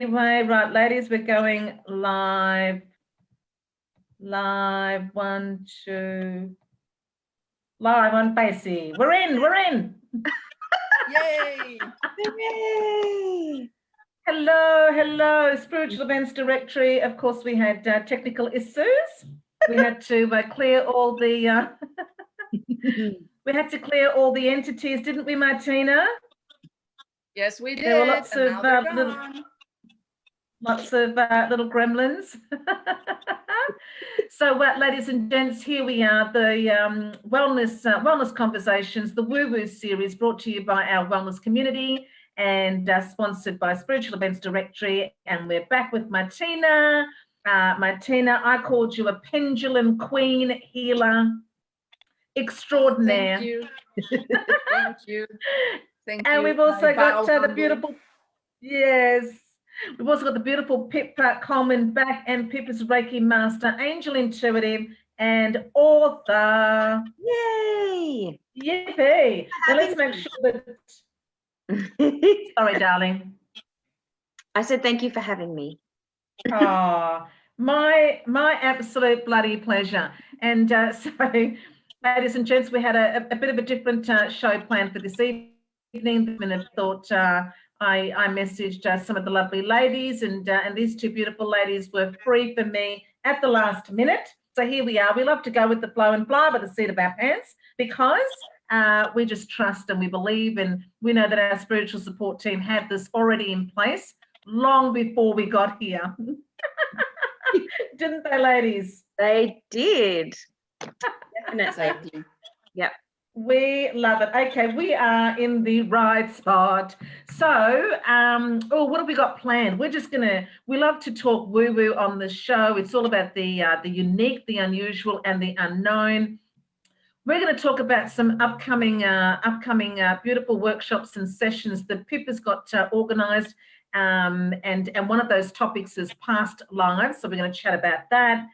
Anyway, right, ladies, we're going live. Live, 1, 2. Live on Facey. We're in. Yay! Hooray! Hello, Spiritual Events Directory. Of course, we had technical issues. We had to clear all the we had to clear all the entities, didn't we, Martina? Yes, we did. There were lots and of now they're gone. Lots of little gremlins. So, ladies and gents, here we are, the wellness conversations, the Woo Woo series, brought to you by our wellness community and sponsored by Spiritual Events Directory. And we're back with Martina. Martina, I called you a pendulum queen healer extraordinaire. Thank you. Thank you. Thank and you. we've also got the humbly. beautiful, yes. We've also got the beautiful Pip Coleman back, and Pip is Reiki Master, Angel Intuitive, and author. Yay! Yippee! Now let's make sure that. Sorry, darling. I said thank you for having me. Oh, my absolute bloody pleasure. And so, ladies and gents, we had a bit of a different show planned for this evening. And I thought I messaged some of the lovely ladies, and these two beautiful ladies were free for me at the last minute. So here we are. We love to go with the flow and fly by the seat of our pants, because we just trust and we believe, and we know that our spiritual support team had this already in place long before we got here. Didn't they, ladies? They did. Definitely. Exactly. Yep. We love it. Okay, we are in the right spot. So, what have we got planned? We love to talk woo-woo on the show. It's all about the unique, the unusual, and the unknown. We're going to talk about some upcoming beautiful workshops and sessions that Pip has got organised, and one of those topics is past lives. So we're going to chat about that.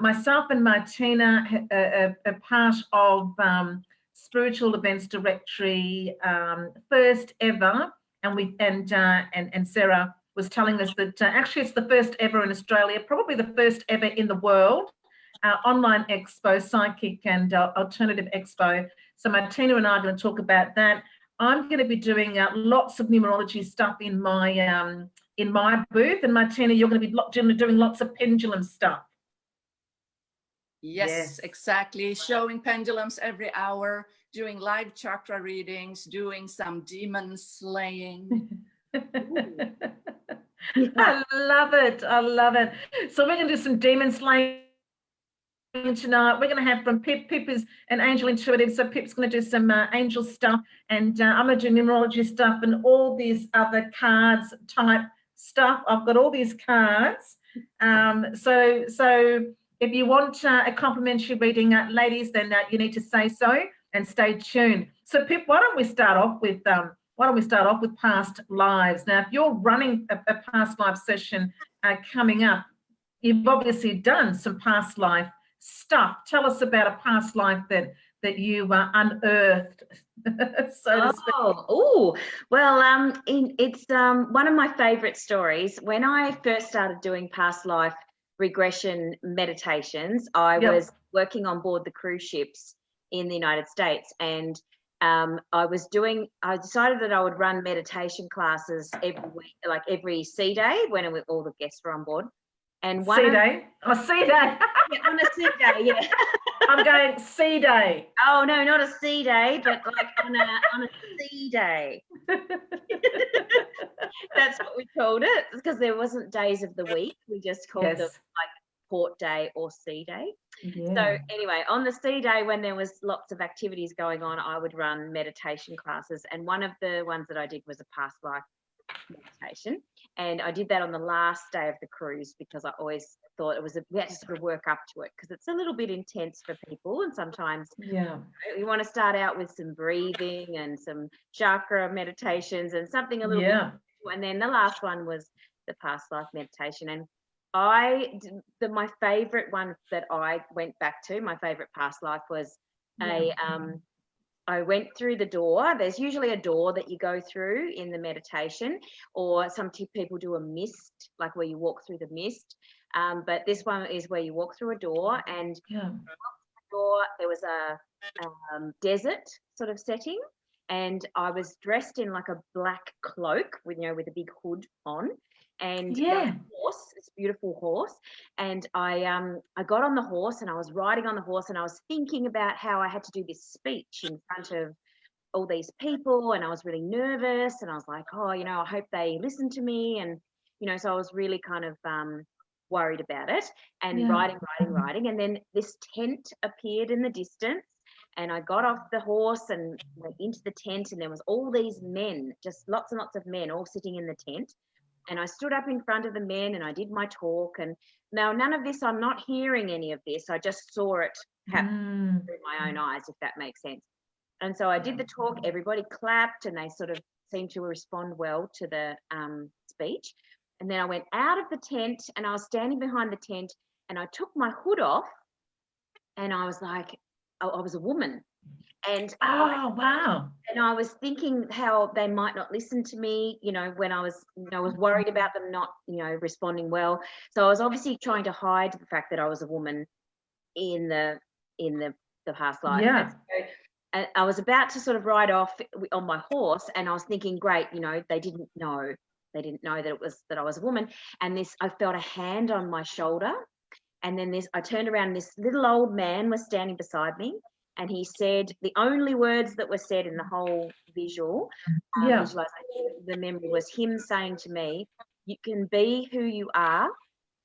Myself and Martina are part of Spiritual Events Directory, first ever, and Sarah was telling us that actually it's the first ever in Australia, probably the first ever in the world, online expo, psychic and alternative expo. So Martina and I are going to talk about that. I'm going to be doing lots of numerology stuff in my booth, and Martina, you're going to be doing lots of pendulum stuff. Yes, exactly. Showing pendulums every hour, doing live chakra readings, doing some demon slaying. I love it. So we're going to do some demon slaying tonight. We're going to have from Pip. Pip is an angel intuitive, so Pip's going to do some angel stuff, and I'm going to do numerology stuff and all these other cards type stuff. I've got all these cards. So if you want a complimentary reading, ladies, then you need to say so and stay tuned. So Pip, why don't we start off with past lives? Now, if you're running a past life session coming up, you've obviously done some past life stuff. Tell us about a past life that you unearthed, so to speak. Well, it's one of my favorite stories. When I first started doing past life regression meditations, I was working on board the cruise ships in the United States, and I decided that I would run meditation classes every week, like every sea day when all the guests were on board. And one sea day. Yeah, on a sea day, yeah. I'm going sea day. Oh no, not a sea day, but like on a sea day. That's what we called it, because there wasn't days of the week. We just called them like port day or sea day. Yeah. So anyway, on the sea day, when there was lots of activities going on, I would run meditation classes, and one of the ones that I did was a past life meditation, and I did that on the last day of the cruise, because I always thought we had to sort of work up to it, because it's a little bit intense for people, and sometimes you want to start out with some breathing and some chakra meditations and something a little bit, and then the last one was the past life meditation. And my favorite one that I went back to, my favorite past life was I went through the door. There's usually a door that you go through in the meditation, or some people do a mist, like where you walk through the mist. But this one is where you walk through a door, and there was a desert sort of setting, and I was dressed in like a black cloak with a big hood on, and a horse, this beautiful horse, and I got on the horse, and I was riding on the horse, and I was thinking about how I had to do this speech in front of all these people, and I was really nervous, and I was like, oh, I hope they listen to me, and so I was really kind of worried about it, and riding, and then this tent appeared in the distance, and I got off the horse and went into the tent, and there was all these men, just lots and lots of men all sitting in the tent, and I stood up in front of the men and I did my talk, and now none of this, I'm not hearing any of this, I just saw it happen through my own eyes, if that makes sense. And so I did the talk, everybody clapped, and they sort of seemed to respond well to the speech. And then I went out of the tent, and I was standing behind the tent, and I took my hood off, and I was like, I was a woman. And wow. And I was thinking how they might not listen to me, when I was worried about them not, responding well. So I was obviously trying to hide the fact that I was a woman in the past life. Yeah. And I was about to sort of ride off on my horse, and I was thinking, great, they didn't know that I was a woman. And I felt a hand on my shoulder, and then I turned around, and this little old man was standing beside me, and he said the only words that were said in the whole visualization, the memory, was him saying to me, you can be who you are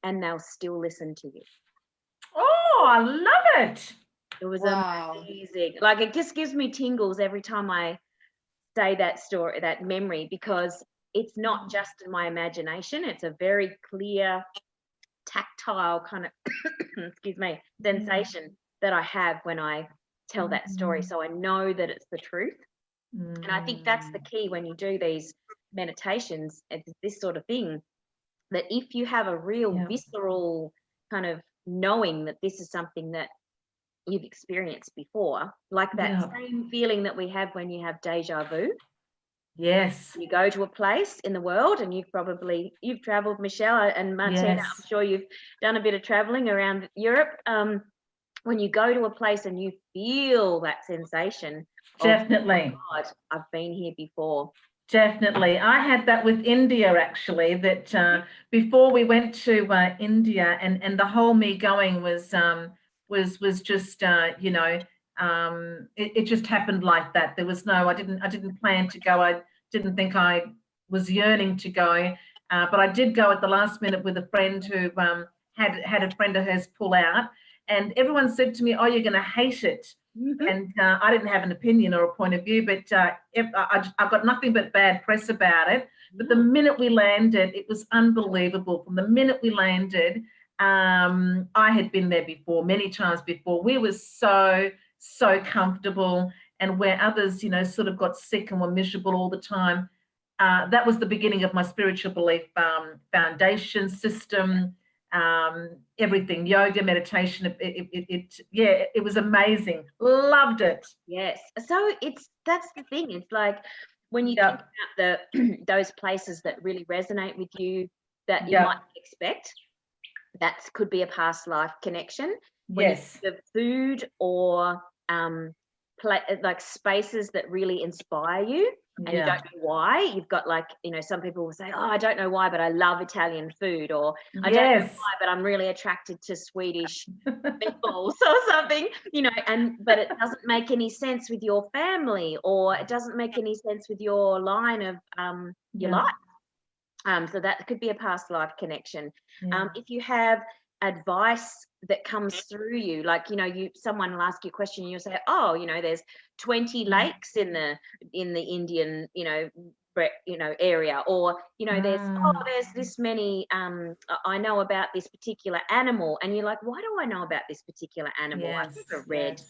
and they'll still listen to you. Oh, I love it. It was amazing. Like, it just gives me tingles every time I say that story, that memory, because it's not just in my imagination. It's a very clear, tactile kind of, sensation that I have when I tell that story. So I know that it's the truth. And I think that's the key when you do these meditations, it's this sort of thing, that if you have a real visceral kind of knowing that this is something that you've experienced before, like that same feeling that we have when you have deja vu. Yes. You go to a place in the world, and you've traveled, Michele and Martina, I'm sure you've done a bit of traveling around Europe. When you go to a place and you feel that sensation, definitely, oh God, I've been here before. Definitely. I had that with India, actually, that before we went to India, and the whole me going was just, it just happened like that. There was I didn't plan to go. I didn't think I was yearning to go, but I did go at the last minute with a friend who had a friend of hers pull out, and everyone said to me, oh, you're going to hate it. And I didn't have an opinion or a point of view, but I got nothing but bad press about it. But the minute we landed, it was unbelievable. From the minute we landed, I had been there before, many times before. We were so comfortable, and where others, sort of got sick and were miserable all the time, that was the beginning of my spiritual belief foundation system. Everything, yoga, meditation, it was amazing. Loved it. Yes. So that's the thing. It's like when you think about those places that really resonate with you, that you might expect, that could be a past life connection. When you think of food or like spaces that really inspire you, and you don't know why. You've got some people will say, oh, I don't know why, but I love Italian food, or I don't know why, but I'm really attracted to Swedish meatballs or something, but it doesn't make any sense with your family, or it doesn't make any sense with your line of your life. So that could be a past life connection. If you have advice that comes through you, someone will ask you a question, and you'll say, oh, there's 20 lakes in the Indian area, or there's this many, I know about this particular animal, and you're like, why do I know about this particular animal? I've never read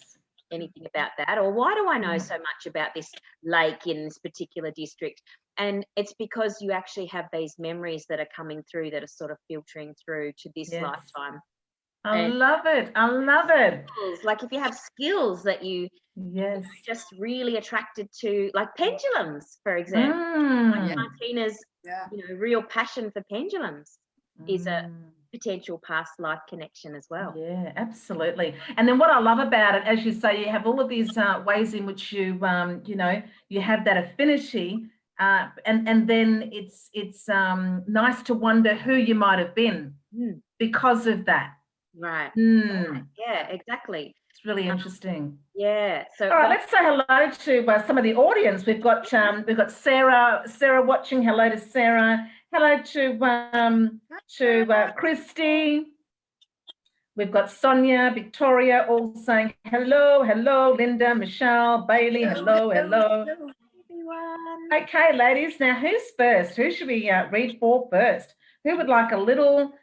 anything about that, or why do I know so much about this lake in this particular district? And it's because you actually have these memories that are coming through, that are sort of filtering through to this lifetime. I love it. I love it. Like if you have skills that you just really attracted to, like pendulums, for example. Like Martina's real passion for pendulums is a potential past life connection as well. Yeah, absolutely. And then what I love about it, as you say, you have all of these ways in which you you have that affinity, and then it's nice to wonder who you might have been because of that. Right. Yeah, exactly. It's really interesting. Yeah. So all right, let's say hello to some of the audience. We've got Sarah watching. Hello to Sarah. Hello to Christy. We've got Sonia, Victoria, all saying hello, hello. Linda, Michelle, Bailey, hello. everyone. Okay, ladies. Now, who's first? Who should we read for first? Who would like a little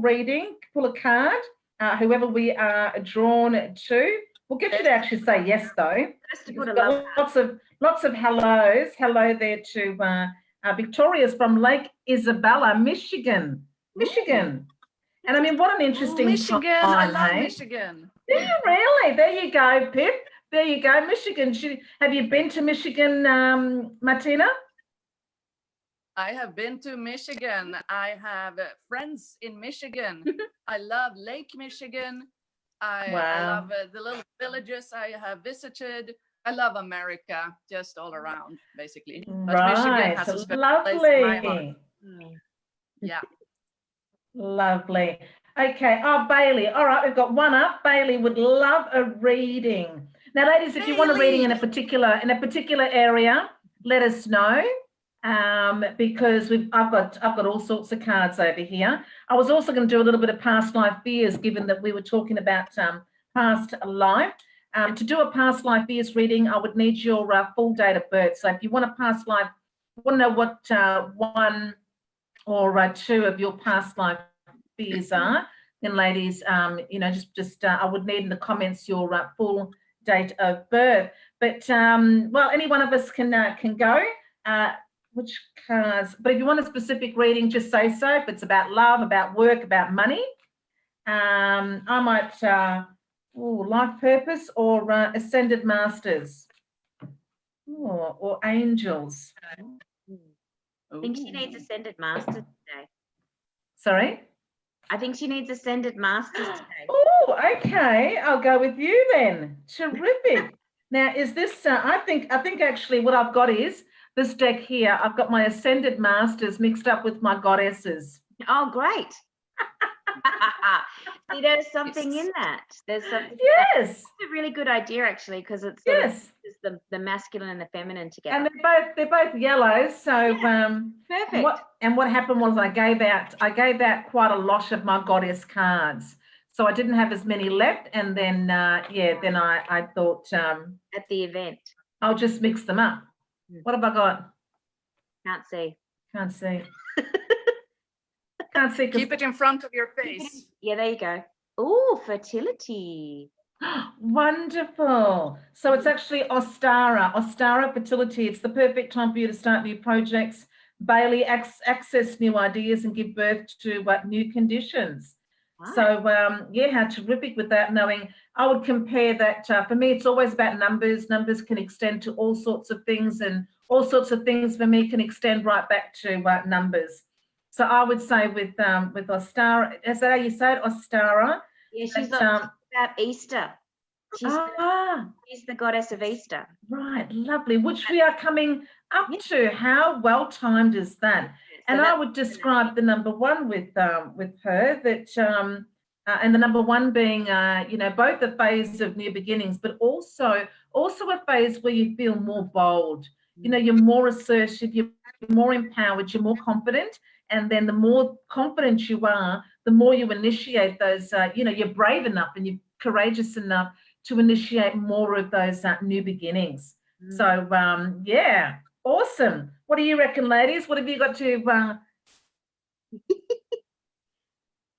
reading? Pull a card. Whoever we are drawn to. We'll get you to actually say yes, though. We've got lots of hellos. Hello there to Victoria's from Lake Isabella, Michigan. Michigan. And I mean, what an interesting Michigan. time, I love Michigan. Do you really? There you go, Pip. There you go, Michigan. Have you been to Michigan, Martina? I have been to Michigan. I have friends in Michigan. I love Lake Michigan. I love the little villages I have visited. I love America, just all around, basically. But Michigan has a special place in my heart. Yeah. Lovely. Okay. Oh, Bailey. All right, we've got one up. Bailey would love a reading. Now, ladies, if you want a reading in a particular area, let us know. Because I've got all sorts of cards over here. I was also going to do a little bit of past life fears, given that we were talking about past life. To do a past life fears reading, I would need your full date of birth. So if you want a past life, want to know what one or two of your past life fears are, then ladies, just I would need in the comments your full date of birth. But well, any one of us can go. Which cards? But if you want a specific reading, just say so. If it's about love, about work, about money, I might life purpose or ascended masters, or angels. I think she needs ascended masters today. Sorry? I think she needs ascended masters today. Oh, okay. I'll go with you then. Terrific. Now, is this? I think actually what I've got is this deck here. I've got my ascended masters mixed up with my goddesses. Oh, great. See, there's something in that. There's something. Yes. It's a really good idea, actually, because it's sort of just the masculine and the feminine together. And they're both yellows. So perfect. What happened was I gave out quite a lot of my goddess cards. So I didn't have as many left, and then then I thought at the event I'll just mix them up. What have I got? Can't see. Can't see. Can't see. Keep it in front of your face. Yeah, there you go. Oh, fertility. Wonderful. So it's actually Ostara fertility. It's the perfect time for you to start new projects. Bailey, access new ideas and give birth to new conditions. Right. So how terrific with that, knowing I would compare that. For me, it's always about numbers. Numbers can extend to all sorts of things, and all sorts of things for me can extend right back to numbers. So I would say with Ostara, is that how you say it, Ostara? Yeah, she's about Easter. She's the goddess of Easter. Right, lovely, which we are coming up to. How well timed is that? And I would describe the number one with her, that and the number one being both a phase of new beginnings, but also a phase where you feel more bold. You're more assertive, you're more empowered, you're more confident, and then the more confident you are, the more you initiate those. You're brave enough and you're courageous enough to initiate more of those new beginnings. So awesome. What do you reckon, ladies? What have you got to?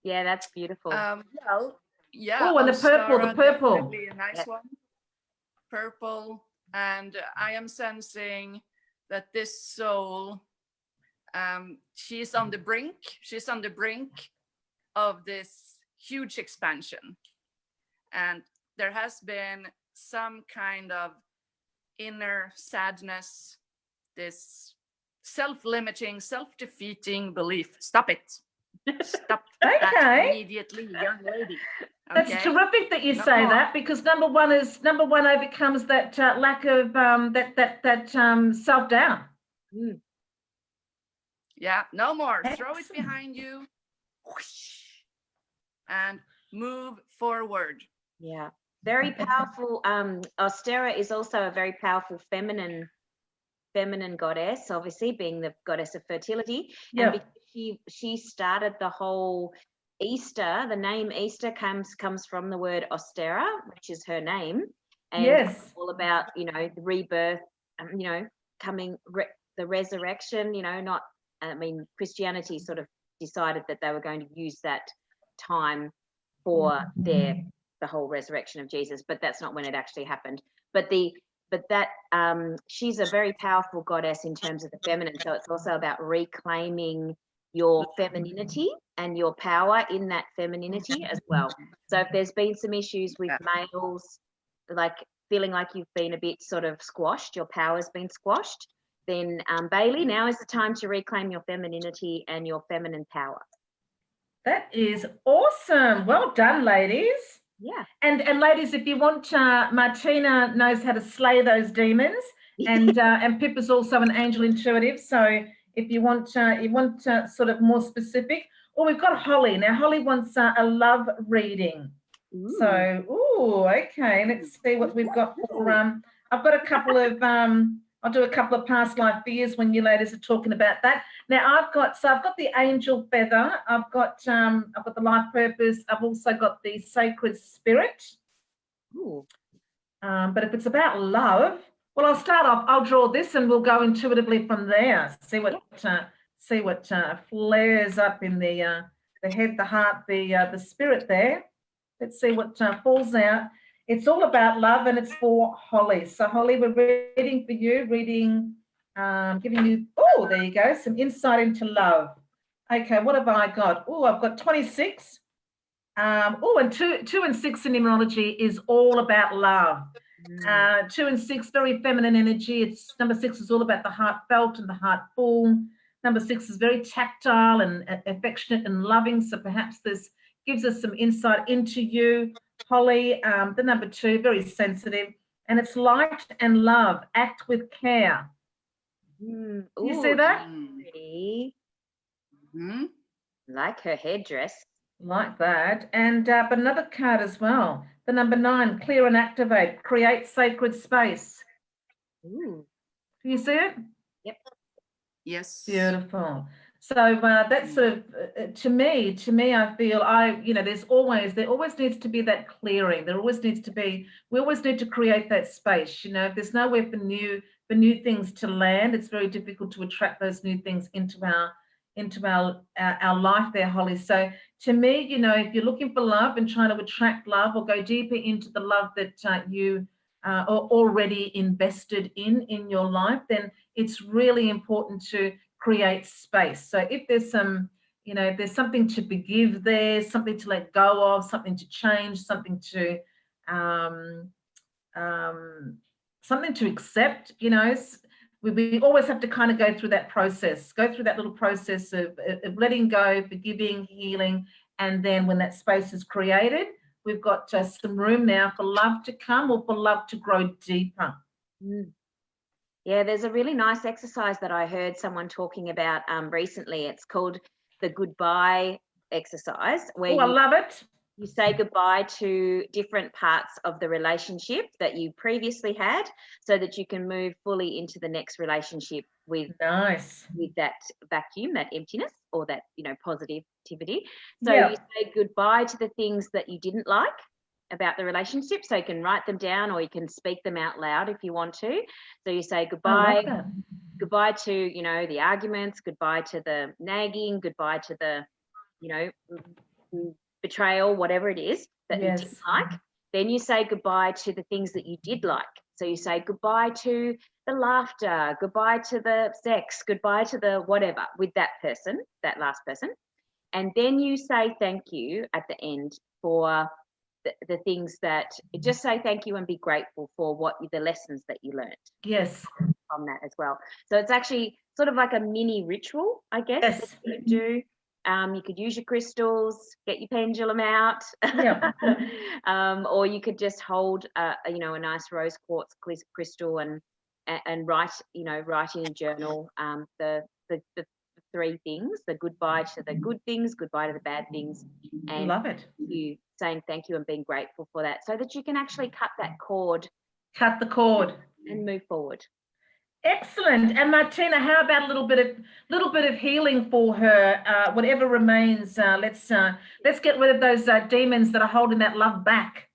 Yeah, that's beautiful. Oh, and the purple. Definitely a nice one. Purple, and I am sensing that this soul, she's on the brink. She's on the brink of this huge expansion. And there has been some kind of inner sadness, this self-limiting, self-defeating belief. Stop it. Stop that immediately, young lady. Okay? That's terrific that you say that, because number one overcomes that lack of self-doubt. Yeah, no more. Throw it behind you. Whoosh, and move forward. Yeah, very powerful. Ostera is also a very powerful feminine goddess, obviously being the goddess of fertility. Yeah. And because she started the whole Easter, the name Easter comes from the word Ostera, which is her name. And it's all about, you know, the rebirth, you know, the resurrection, you know, not, I mean, Christianity sort of decided that they were going to use that time for the whole resurrection of Jesus, but that's not when it actually happened. But she's a very powerful goddess in terms of the feminine. So it's also about reclaiming your femininity and your power in that femininity as well. So if there's been some issues with males, like feeling like you've been a bit sort of squashed, your power's been squashed, then Bailey, now is the time to reclaim your femininity and your feminine power. That is awesome. Well done, ladies. Yeah. And ladies, if you want, Martina knows how to slay those demons, and Pippa's also an angel intuitive. So if you want sort of more specific, we've got Holly. Now Holly wants a love reading. Ooh. So, okay, let's see what we've got for. I've got a couple of. I'll do a couple of past life fears when you ladies are talking about that. Now I've got the angel feather. I've got the life purpose. I've also got the sacred spirit. Ooh. But if it's about love, well, I'll start off. I'll draw this, and we'll go intuitively from there. See what flares up in the head, the heart, the spirit there. Let's see what falls out. It's all about love, and it's for Holly. So Holly, we're reading for you, giving you, there you go, some insight into love. Okay, what have I got? I've got 26. And 2 and 6 in numerology is all about love. 2 and 6, very feminine energy. Number 6 is all about the heartfelt and the heart full. Number 6 is very tactile and affectionate and loving. So perhaps this gives us some insight into you. Holly, the number 2, very sensitive, and it's light and love. Act with care. You see that? Pretty. Like her headdress. Like that. And but another card as well. The number 9, clear and activate. Create sacred space. Ooh. Do you see it? Yep. Yes. Beautiful. So that's sort of to me, I feel there always needs to be that clearing. We always need to create that space. You know, if there's nowhere for new things to land, it's very difficult to attract those new things into our life there, Holly. So to me, you know, if you're looking for love and trying to attract love or go deeper into the love that you are already invested in your life, then it's really important to create space. So if there's there's something to forgive there, something to let go of, something to change, something to accept, you know, we always have to kind of go through that little process of letting go, forgiving, healing, and then when that space is created, we've got some room now for love to come or for love to grow deeper. Yeah, there's a really nice exercise that I heard someone talking about recently. It's called the goodbye exercise, where I love it. You say goodbye to different parts of the relationship that you previously had, so that you can move fully into the next relationship with that vacuum, that emptiness, or that, you know, positivity. So you say goodbye to the things that you didn't like about the relationship, so you can write them down or you can speak them out loud if you want to. So you say goodbye to, you know, the arguments, goodbye to the nagging, goodbye to the, you know, betrayal, whatever it is that you didn't like. Then you say goodbye to the things that you did like. So you say goodbye to the laughter, goodbye to the sex, goodbye to the whatever with that person, that last person. And then you say thank you at the end for the things that, just say thank you and be grateful for the lessons that you learned. Yes. From that as well. So it's actually sort of like a mini ritual, I guess, Yes. that you could do. You could use your crystals, get your pendulum out, Yeah. or you could just hold, a nice rose quartz crystal and write, write in a journal the 3 things: the goodbye to the good things, goodbye to the bad things, and love it. You saying thank you and being grateful for that, so that you can actually cut that cord. Cut the cord and move forward. Excellent. And Martina, how about a little bit of healing for her? Whatever remains, let's get rid of those demons that are holding that love back.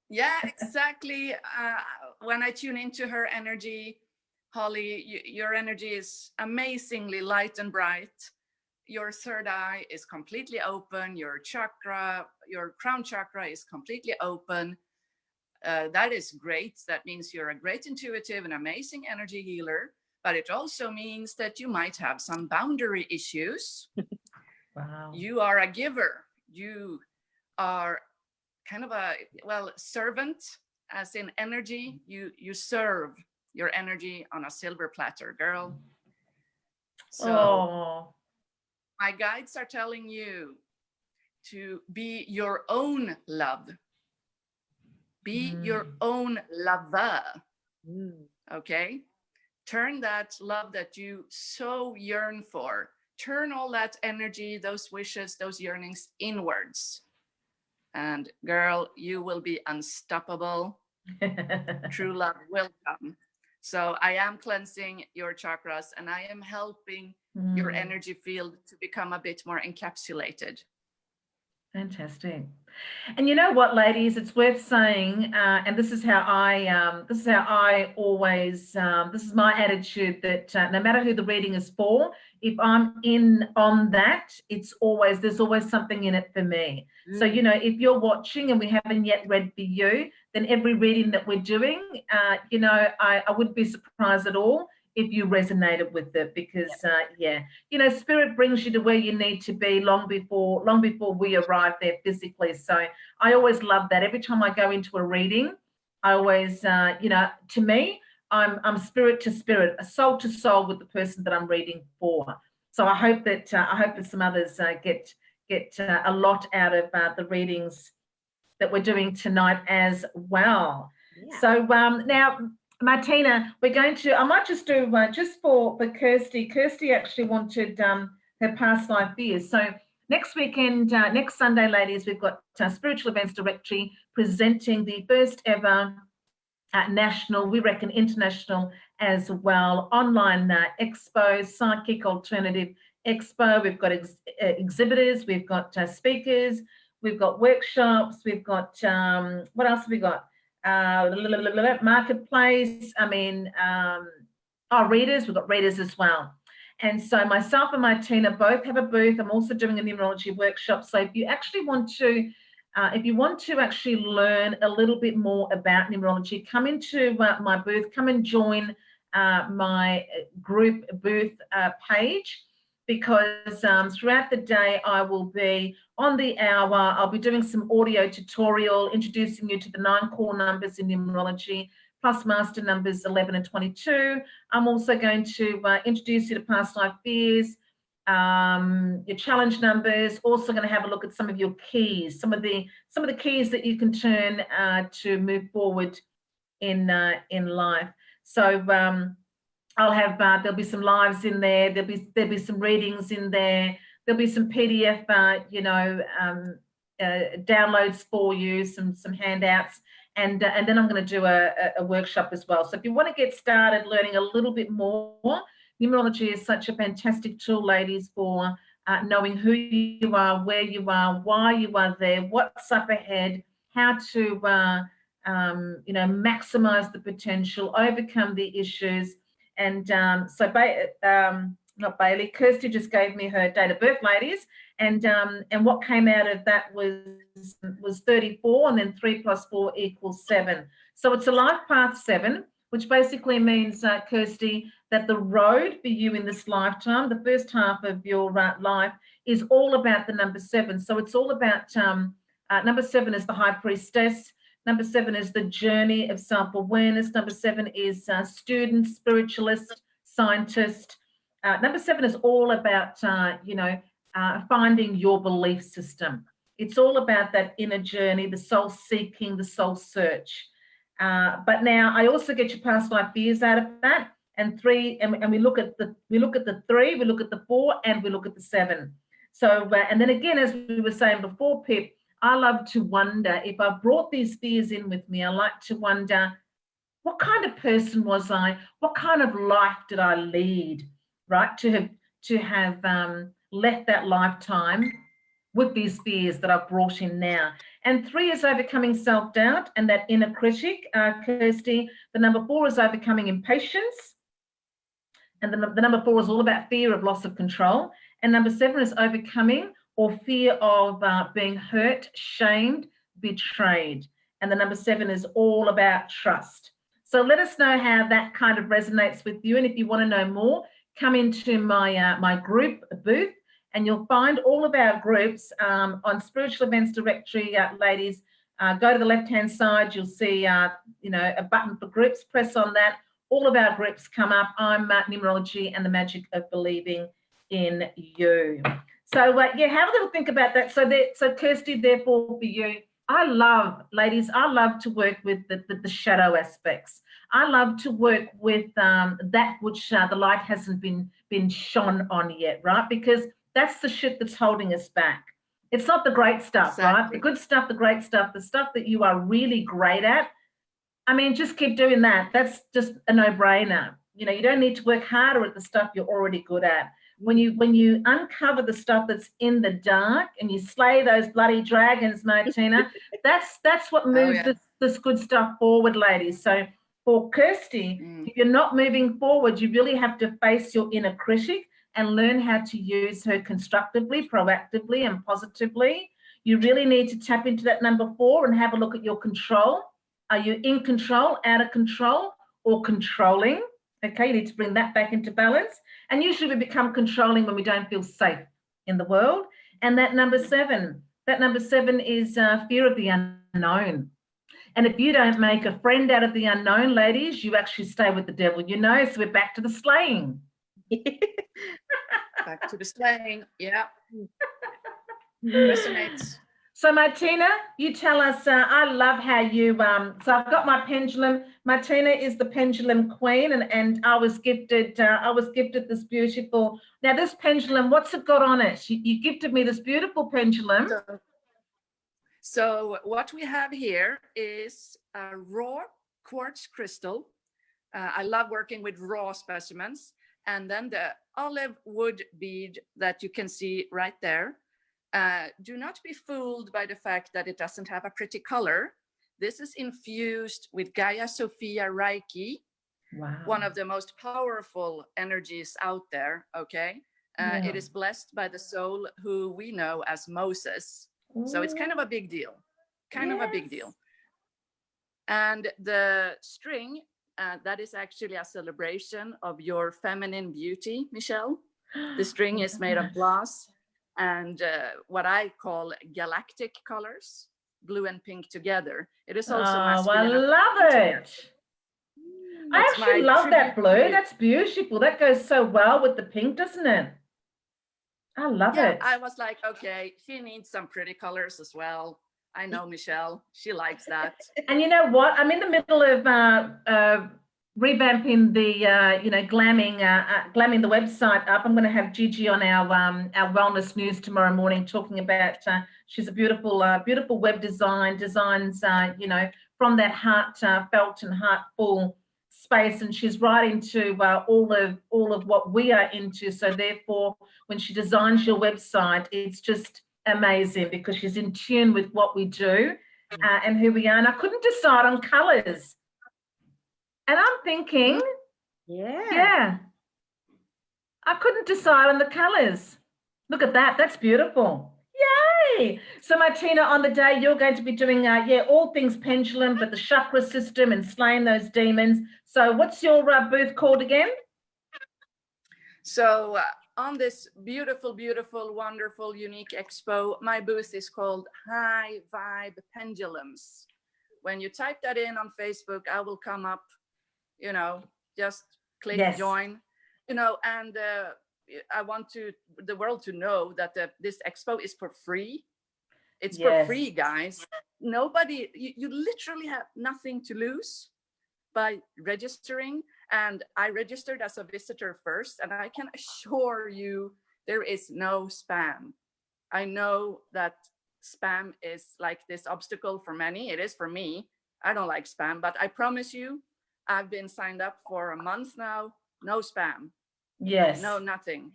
Yeah, exactly. When I tune into her energy, Holly, your energy is amazingly light and bright. Your third eye is completely open. Your crown chakra is completely open. That is great. That means you're a great intuitive and amazing energy healer, but it also means that you might have some boundary issues. Wow. You are a giver. You are kind of a, servant, as in energy. You serve your energy on a silver platter, girl. So my guides are telling you to be your own love. Be your own lover. Okay? Turn that love that you so yearn for, turn all that energy, those wishes, those yearnings inwards. And girl, you will be unstoppable. True love will come. So I am cleansing your chakras, and I am helping your energy field to become a bit more encapsulated. Fantastic. And you know what, ladies, it's worth saying, and this is how I always, this is my attitude, that no matter who the reading is for, if I'm in on that, there's always something in it for me. So, if you're watching and we haven't yet read for you, then every reading that we're doing, I wouldn't be surprised at all if you resonated with it, because spirit brings you to where you need to be long before we arrive there physically. So I always love that. Every time I go into a reading, I always to me, I'm spirit to spirit, a soul to soul with the person that I'm reading for. So I hope that some others get a lot out of the readings that we're doing tonight as well. So now, Martina, I might just do just for Kirsty. Kirsty actually wanted her past life fears. So next weekend, next Sunday, ladies, we've got Spiritual Events Directory presenting the first ever national, we reckon international as well, online expo, psychic alternative expo. We've got exhibitors, we've got speakers, we've got workshops, we've got, what else have we got? Marketplace, readers, we've got readers as well. And so myself and Martina both have a booth. I'm also doing a numerology workshop. So if you actually want to, actually learn a little bit more about numerology, come into my booth, come and join my group booth page, because throughout the day I will be on the hour. I'll be doing some audio tutorial, introducing you to the 9 core numbers in numerology, plus master numbers 11 and 22. I'm also going to introduce you to past life fears, your challenge numbers. Also going to have a look at some of your keys, some of the keys that you can turn to move forward in life. So I'll have there'll be some lives in there. There'll be some readings in there. There'll be some PDF, downloads for you, some handouts, and then I'm going to do a workshop as well. So if you want to get started learning a little bit more, numerology is such a fantastic tool, ladies, for knowing who you are, where you are, why you are there, what's up ahead, how to maximize the potential, overcome the issues. And not Bailey, Kirsty just gave me her date of birth, ladies, and what came out of that was 34, and then 3 + 4 = 7. So it's a life path 7, which basically means, Kirsty, that the road for you in this lifetime, the first half of your life, is all about the number 7. So it's all about, number 7 is the high priestess. Number 7 is the journey of self-awareness. Number 7 is student, spiritualist, scientist. Number 7 is all about, finding your belief system. It's all about that inner journey, the soul seeking, the soul search. But now I also get your past life fears out of that, and 3, and we look at the 3, we look at the 4, and we look at the 7. So, and then again, as we were saying before, Pip, I love to wonder if I brought these fears in with me. I like to wonder, what kind of person was I? What kind of life did I lead? Right, to have left that lifetime with these fears that I've brought in now. And 3 is overcoming self-doubt and that inner critic, Kirsty. The number 4 is overcoming impatience. And the number 4 is all about fear of loss of control. And number 7 is overcoming or fear of being hurt, shamed, betrayed. And the number 7 is all about trust. So let us know how that kind of resonates with you. And if you want to know more, come into my my group booth, and you'll find all of our groups on Spiritual Events Directory, ladies. Go to the left-hand side, you'll see a button for groups. Press on that. All of our groups come up. I'm Numerology and the Magic of Believing in You. So yeah, have a little think about that. So Kirsty, therefore for you, ladies, I love to work with the shadow aspects. I love to work with that which the light hasn't been shone on yet, right? Because that's the shit that's holding us back. It's not the great stuff, exactly. Right? The good stuff, the great stuff, the stuff that you are really great at. I mean, just keep doing that. That's just a no-brainer. You don't need to work harder at the stuff you're already good at. When you uncover the stuff that's in the dark and you slay those bloody dragons, Martina, that's what moves this good stuff forward, ladies. So for Kirsty, if you're not moving forward, you really have to face your inner critic and learn how to use her constructively, proactively, and positively. You really need to tap into that number 4 and have a look at your control. Are you in control, out of control, or controlling? Okay, you need to bring that back into balance. And usually we become controlling when we don't feel safe in the world. And that number 7 is fear of the unknown. And if you don't make a friend out of the unknown, ladies, you actually stay with the devil, so we're back to the slaying. Back to the slaying, yeah. Resonates. So Martina, you tell us, I love how you, so I've got my pendulum. Martina is the pendulum queen, and I was gifted this beautiful, now this pendulum, what's it got on it? You gifted me this beautiful pendulum. So what we have here is a raw quartz crystal. I love working with raw specimens. And then the olive wood bead that you can see right there. Do not be fooled by the fact that it doesn't have a pretty color. This is infused with Gaia Sophia Reiki, wow. One of the most powerful energies out there, okay? Yeah. It is blessed by the soul who we know as Moses. Ooh. So it's kind of a big deal, of a big deal. And the string, that is actually a celebration of your feminine beauty, Michele. The string is made of glass and what I call galactic colors, blue and pink together. It is also masculine. I love it. I actually love that blue. That's beautiful. That goes so well with the pink, doesn't it? I love it. I was like, okay, she needs some pretty colors as well. I know Michele, she likes that. And you know what? I'm in the middle of revamping the, glamming the website up. I'm going to have Gigi on our wellness news tomorrow morning, talking about. She's a beautiful web designs, from that heartfelt and heartful space, and she's right into all of what we are into. So therefore, when she designs your website, it's just amazing because she's in tune with what we do and who we are. And I couldn't decide on colors, and I'm thinking, I couldn't decide on the colors. Look at that, that's beautiful. Okay. So Martina, on the day you're going to be doing, all things pendulum, but the chakra system and slaying those demons. So what's your booth called again? So on this beautiful, beautiful, wonderful, unique expo, my booth is called High Vibe Pendulums. When you type that in on Facebook, I will come up, just click join, and I want the world to know that this expo is for free. It's for free, guys. Nobody, you literally have nothing to lose by registering. And I registered as a visitor first, and I can assure you there is no spam. I know that spam is like this obstacle for many. It is for me. I don't like spam, but I promise you, I've been signed up for a month now. No spam. Yes. No, nothing.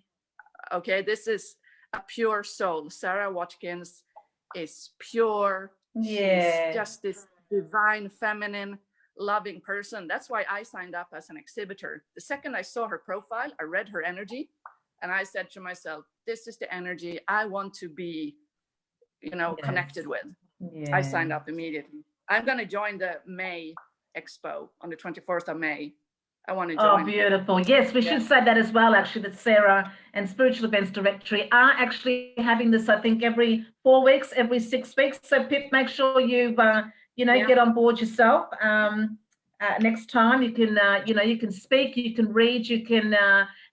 Okay, this is a pure soul. Sarah Watkins is pure. She's just this divine, feminine, loving person. That's why I signed up as an exhibitor. The second I saw her profile, I read her energy, and I said to myself, this is the energy I want to be, connected with. I signed up immediately. I'm going to join the May Expo on the 24th of May. I want to join. Oh, beautiful. Yes, we should say that as well, actually, that Sarah and Spiritual Events Directory are actually having this, I think, every 4 weeks, every 6 weeks. So, Pip, make sure you, get on board yourself. Next time you can, you can speak, you can read, you can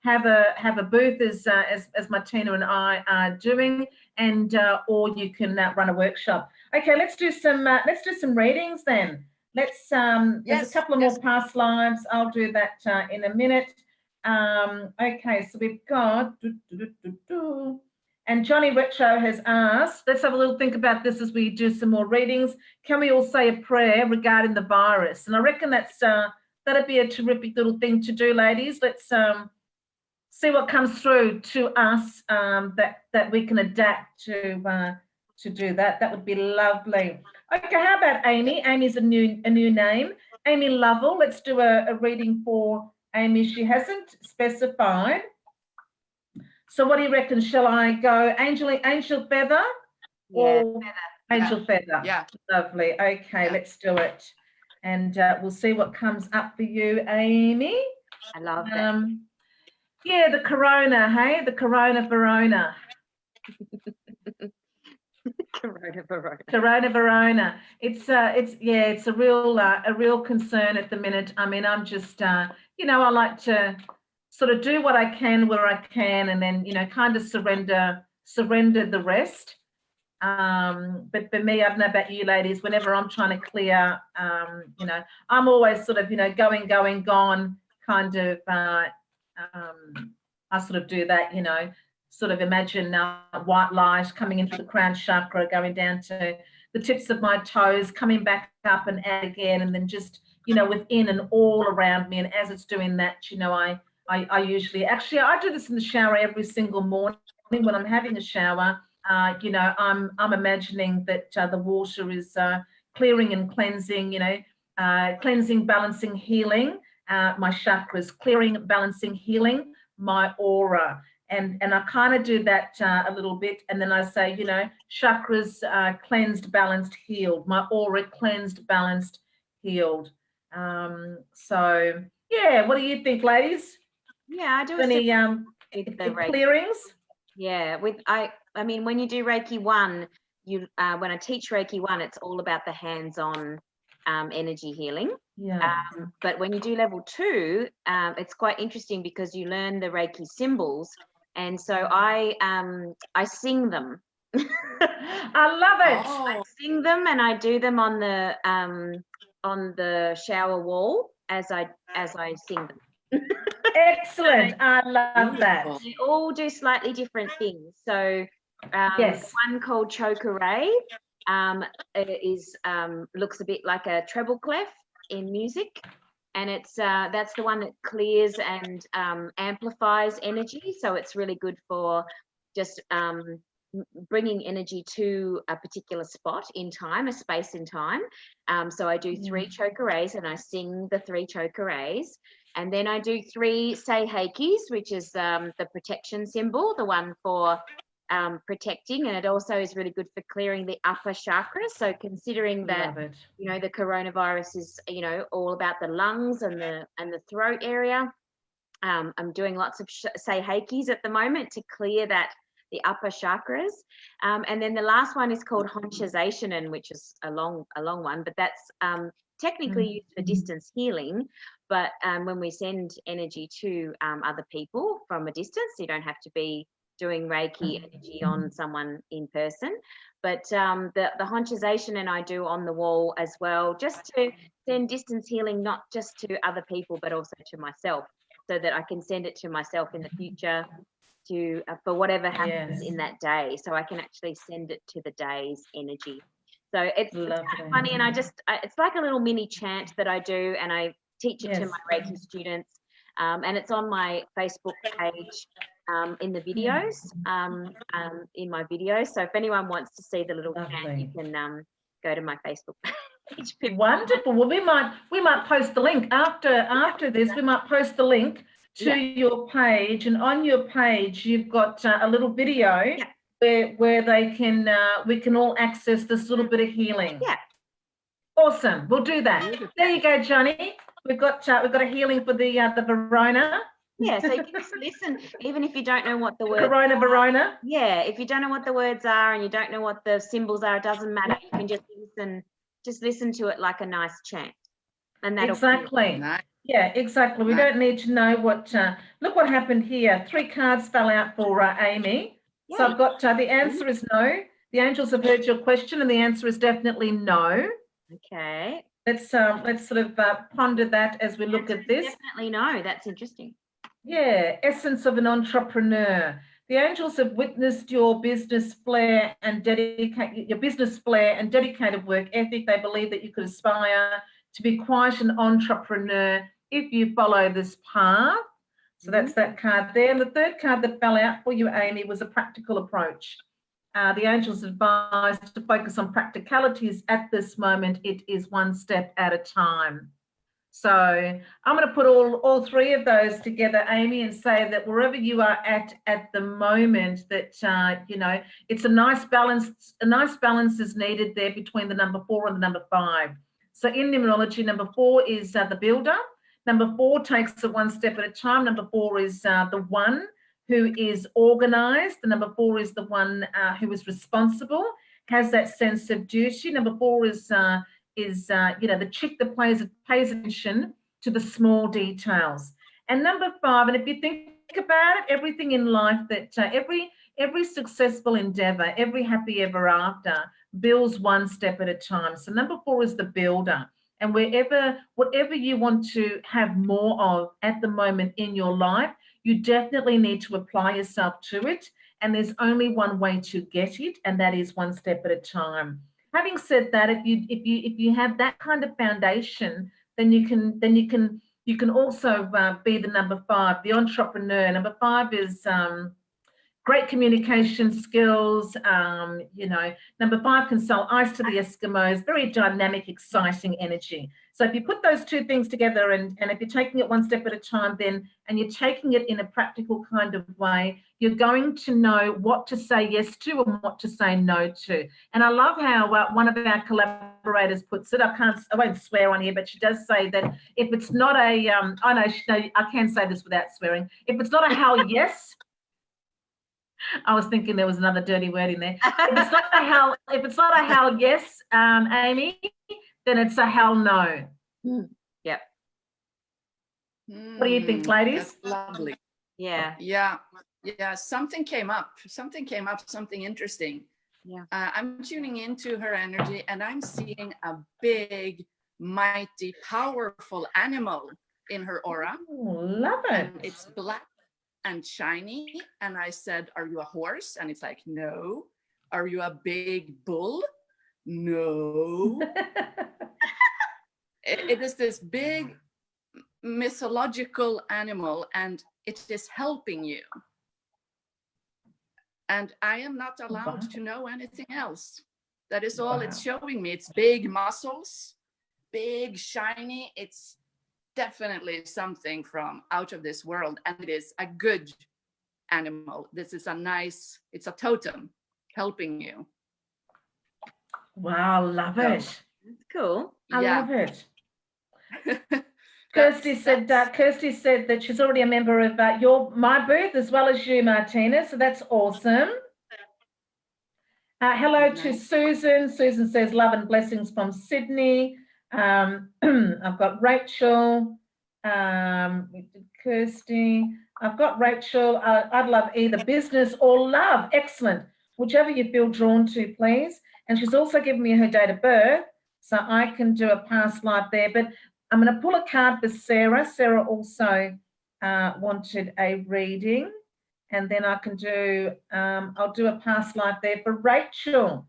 have a booth as Martina and I are doing, and or you can run a workshop. Okay, let's do some readings then. Let's there's a couple of more past lives. I'll do that in a minute. Okay, so we've got and Johnny Retro has asked, let's have a little think about this as we do some more readings. Can we all say a prayer regarding the virus? And I reckon that'd be a terrific little thing to do, ladies. Let's see what comes through to us that we can adapt to do that. That would be lovely. Okay, how about Amy? Amy's a new name. Amy Lovell. Let's do a reading for Amy. She hasn't specified. So what do you reckon? Shall I go Angel Feather or Angel Feather? Yeah. Lovely. Okay, let's do it. And we'll see what comes up for you, Amy. I love that. Yeah, the Corona, hey? The Corona Verona. Corona Verona. It's a real concern at the minute. I mean, I'm just I like to sort of do what I can where I can, and then kind of surrender the rest. But for me, I don't know about you ladies, whenever I'm trying to clear, I'm always sort of going gone kind of. I sort of do that, sort of imagine white light coming into the crown chakra, going down to the tips of my toes, coming back up and out again, and then just within and all around me. And as it's doing that, I usually I do this in the shower every single morning when I'm having a shower. I'm imagining that the water is clearing and cleansing, cleansing, balancing, healing my chakras, clearing, balancing, healing my aura. And I kind of do that a little bit, and then I say, chakras cleansed, balanced, healed. My aura cleansed, balanced, healed. So yeah, what do you think, ladies? Yeah, I do any clearings. Yeah, I mean, when you do Reiki 1, when I teach Reiki 1, it's all about the hands-on energy healing. Yeah. But when you do level 2, it's quite interesting because you learn the Reiki symbols, and so I sing them. I love it. I sing them, and I do them on the shower wall as I sing them. Excellent. I love that. They all do slightly different things. So one called Chokeray is looks a bit like a treble clef in music, and it's that's the one that clears and amplifies energy. So it's really good for just bringing energy to a particular spot in time, a space in time. So I do 3 Chokerays, and I sing the 3 Chokerays. And then I do 3 Seihekis, which is the protection symbol, the one for protecting, and it also is really good for clearing the upper chakras. So considering that, you know, the coronavirus is, you know, all about the lungs and the throat area. I'm doing lots of Reikis at the moment to clear the upper chakras. And then the last one is called Honshization, which is a long one, but that's technically used for distance healing. But when we send energy to other people from a distance, you don't have to be doing Reiki energy on someone in person. But the Honshization I do on the wall as well, just to send distance healing, not just to other people, but also to myself, so that I can send it to myself in the future to for whatever happens in that day. So I can actually send it to the day's energy. So it's kind of funny, and it's like a little mini chant that I do, and I teach it to my Reiki students, and it's on my Facebook page in the videos, in my videos. So if anyone wants to see the little chant, you can go to my Facebook page. Wonderful. Well, we might post the link after this. We might post the link to your page, and on your page you've got a little video where they can we can all access this little bit of healing. Yeah. Awesome. We'll do that. There you go, Johnny. We've got a healing for the Verona. Yeah, so you can just listen, even if you don't know what the words Verona. Yeah, if you don't know what the words are and you don't know what the symbols are, it doesn't matter. You can just listen to it like a nice chant. And that'll exactly. Yeah, exactly. We don't need to know what look what happened here. 3 cards fell out for Amy. Yeah. So I've got the answer is no. The angels have heard your question, and the answer is definitely no. Okay. Let's sort of ponder that as we look at this. Definitely no. That's interesting. Yeah, essence of an entrepreneur. The angels have witnessed your business flair and dedicated work ethic. They believe that you could aspire to be quite an entrepreneur if you follow this path. So that's that card there. And the third card that fell out for you, Amy, was a practical approach. The angels advised to focus on practicalities at this moment. It is one step at a time. So I'm going to put all 3 of those together, Amy, and say that wherever you are at the moment, that you know, it's a nice balance. A nice balance is needed there between the number 4 and the number 5. So in numerology, number 4 is the builder. Number 4 takes it one step at a time. Number 4 is the one who is organised. The number 4 is the one who is responsible, has that sense of duty. Number 4 is you know, the chick that pays attention to the small details. And number 5, and if you think about it, everything in life that every successful endeavour, every happy ever after builds one step at a time. So number 4 is the builder. And whatever you want to have more of at the moment in your life, you definitely need to apply yourself to it. And there's only one way to get it, and that is one step at a time. Having said that, if you have that kind of foundation, then you can also be the number 5, the entrepreneur. Number 5 is great communication skills. You know, number 5 can sell ice to the Eskimos. Very dynamic, exciting energy. So if you put those 2 things together, and if you're taking it one step at a time, and you're taking it in a practical kind of way, you're going to know what to say yes to and what to say no to. And I love how one of our collaborators puts it. I won't swear on here, but she does say that if it's not a, I know I can say this without swearing. If it's not a hell yes. I was thinking there was another dirty word in there. If it's not a hell yes, Amy, then it's a hell no. Yep. What do you think, ladies? That's lovely. Yeah. Yeah. Something came up. Something interesting. Yeah. I'm tuning into her energy, and I'm seeing a big, mighty, powerful animal in her aura. Oh, love it. And it's black and shiny. And I said, "Are you a horse?" And it's like, "No." "Are you a big bull?" "No." It is this big mythological animal, and it is helping you. And I am not allowed to know anything else. That is all it's showing me. It's big muscles, big, shiny. It's definitely something from out of this world, and it is a good animal. This is it's a totem helping you. Wow, love it. That's cool. I love it. Kirsty said that she's already a member of my booth as well as you, Martina. So that's awesome. Hello to Susan. Susan says love and blessings from Sydney. I've got Rachel. Kirsty. I've got Rachel. I'd love either business or love. Excellent. Whichever you feel drawn to, please. And she's also given me her date of birth, so I can do a past life there. But I'm going to pull a card for Sarah. Sarah also wanted a reading. And then I can do, I'll do a past life there for Rachel.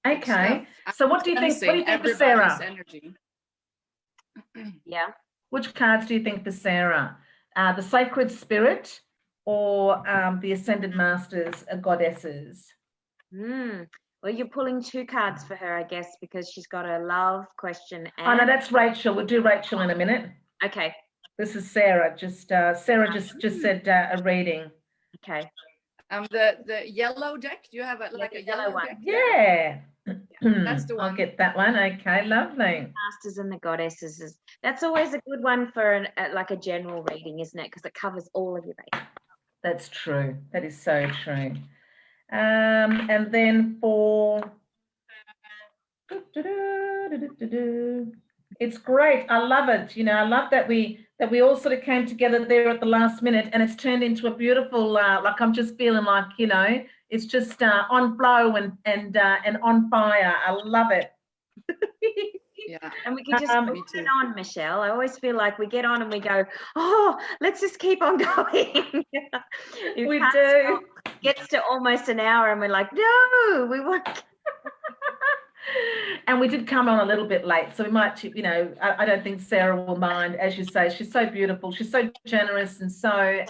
Okay. So what do you think? What do you think for Sarah? Energy. Yeah. Which cards do you think for Sarah? The Sacred Spirit or the Ascended Masters, Goddesses? Well, you're pulling two cards for her, I guess, because she's got a love question. And... Oh, no, that's Rachel. We'll do Rachel in a minute. Okay. This is Sarah. Sarah just said a reading. Okay. The yellow deck. Do you have a yellow one? Deck? Yeah. That's the one. I'll get that one. Okay, lovely. Masters and the Goddesses. That's always a good one for a general reading, isn't it? Because it covers all of your bases. That's true. That is so true. And then for it's great. I love it. You know, I love that we all sort of came together there at the last minute, and it's turned into a beautiful. Like I'm just feeling like, you know, it's just on flow and on fire. I love it. Yeah. And we can just put it on, Michele. I always feel like we get on and we go, oh, let's just keep on going. We do. Gets to almost an hour and we're like, no, we want. And we did come on a little bit late, so we might, you know, I don't think Sarah will mind. As you say, she's so beautiful, she's so generous and so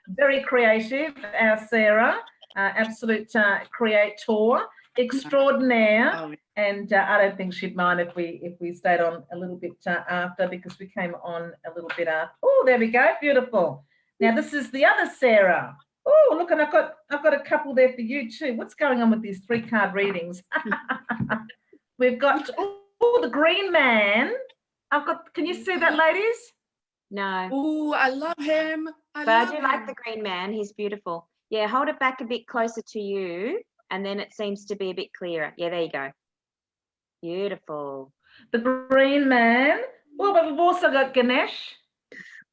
very creative, our Sarah, absolute creator extraordinaire. And I don't think she'd mind if we stayed on a little bit after, because we came on a little bit after. Oh, there we go, beautiful. Now this is the other Sarah. Oh, look, and I've got a couple there for you too. What's going on with these 3-card readings? We've got the green man. Can you see that, ladies? No. Oh, I love him. I do like the green man. He's beautiful. Yeah, hold it back a bit closer to you, and then it seems to be a bit clearer. Yeah, there you go. Beautiful. The green man. Oh, but we've also got Ganesh.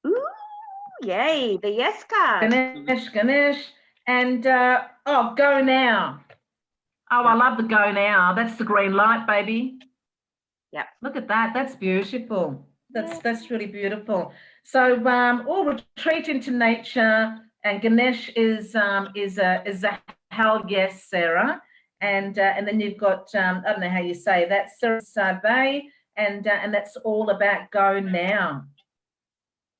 Ooh, yay, the yes card. Ganesh. And, go now. Oh, I love the go now. That's the green light, baby. Yeah. Look at that. That's beautiful. That's really beautiful. So, retreat into nature, and Ganesh is a hell yes, Sarah. And then you've got I don't know how you say that, Sarah, and that's all about go now.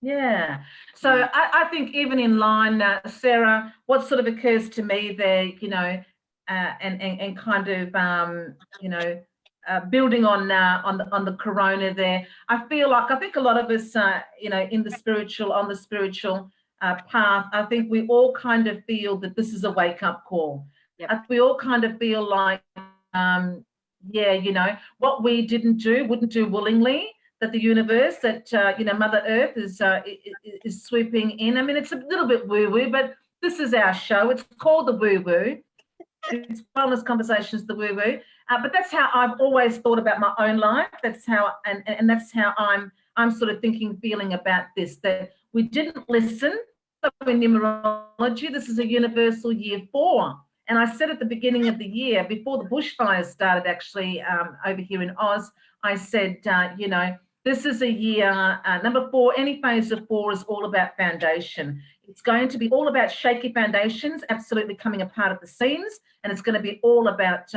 Yeah. So I think even in line, Sarah, what sort of occurs to me there, you know, and kind of building on the corona there, I think a lot of us, you know, on the spiritual path, I think we all kind of feel that this is a wake up call. Yep. We all kind of feel like, you know, what we wouldn't do willingly, that the universe, that, you know, Mother Earth is swooping in. I mean, it's a little bit woo-woo, but this is our show. It's called the woo-woo. It's Wellness Conversations, the woo-woo. But that's how I've always thought about my own life. That's how, and that's how I'm sort of feeling about this, that we didn't listen. So in numerology, this is a universal year 4. And I said at the beginning of the year, before the bushfires started actually over here in Oz, I said, you know, this is a year, number 4, any phase of 4 is all about foundation. It's going to be all about shaky foundations, absolutely coming apart at the seams. And it's going to be all about,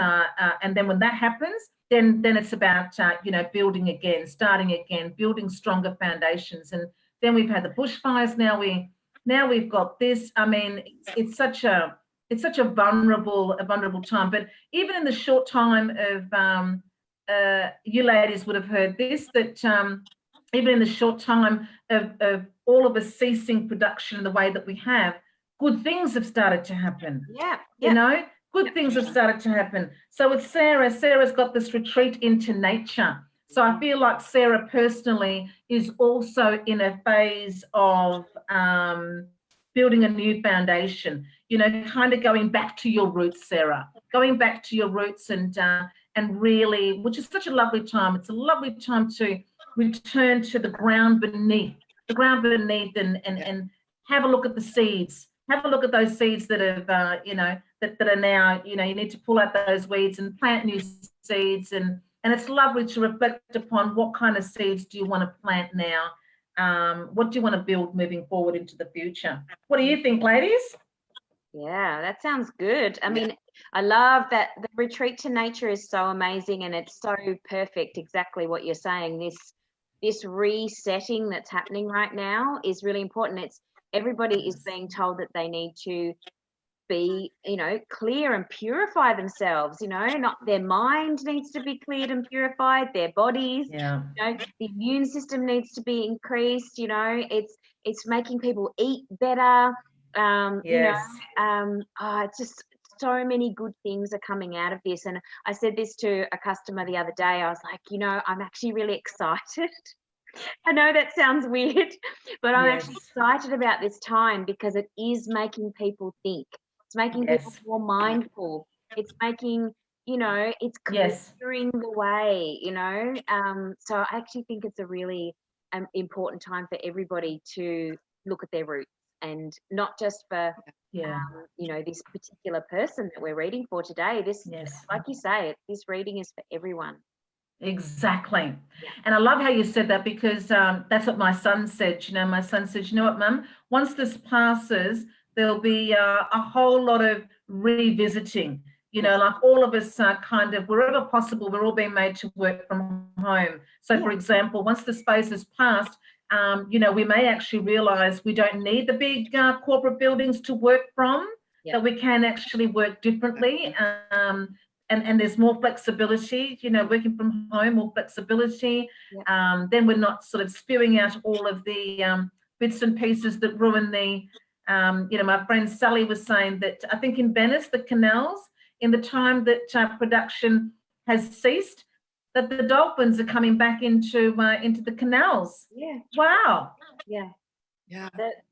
and then when that happens, then it's about, you know, building again, starting again, building stronger foundations. And then we've had the bushfires. Now we've got this. I mean, it's such a vulnerable time. But even in the short time of, you ladies would have heard this, that even in the short time of all of us ceasing production in the way that we have, good things have started to happen. Yeah. You know, good things have started to happen. So with Sarah, Sarah's got this retreat into nature. So I feel like Sarah personally is also in a phase of building a new foundation, you know, kind of going back to your roots, Sarah, going back to your roots and really, which is such a lovely time. It's a lovely time to return to the ground beneath, and have a look at the seeds. Have a look at those seeds that have, you know, that are now, you know, you need to pull out those weeds and plant new seeds. And it's lovely to reflect upon what kind of seeds do you want to plant now? What do you want to build moving forward into the future? What do you think, ladies? Yeah, that sounds good. I mean, I love that the retreat to nature is so amazing, and it's so perfect. Exactly what you're saying. This resetting that's happening right now is really important. It's everybody is being told that they need to be, you know, clear and purify themselves. You know, not their mind needs to be cleared and purified. Their bodies, you know, the immune system needs to be increased. You know, it's making people eat better. You know, it's just so many good things are coming out of this. And I said this to a customer the other day. I was like, you know, I'm actually really excited. I know that sounds weird, but I'm actually excited about this time because it is making people think. It's making people more mindful. It's making, you know, it's clearing the way, you know. So I actually think it's a really important time for everybody to look at their roots, and not just for you know, this particular person that we're reading for today. This, like you say, this reading is for everyone. Exactly. And I love how you said that, because that's what my son said. You know, my son said, you know what, Mum, once this passes, there'll be a whole lot of revisiting. You know, like all of us kind of, wherever possible, we're all being made to work from home. So, for example, once the space is passed, you know, we may actually realise we don't need the big corporate buildings to work from, that we can actually work differently. And there's more flexibility, you know, working from home, more flexibility. Then we're not sort of spewing out all of the bits and pieces that ruin the, you know, my friend Sally was saying that I think in Venice, the canals, in the time that production has ceased, that the dolphins are coming back into the canals. Wow.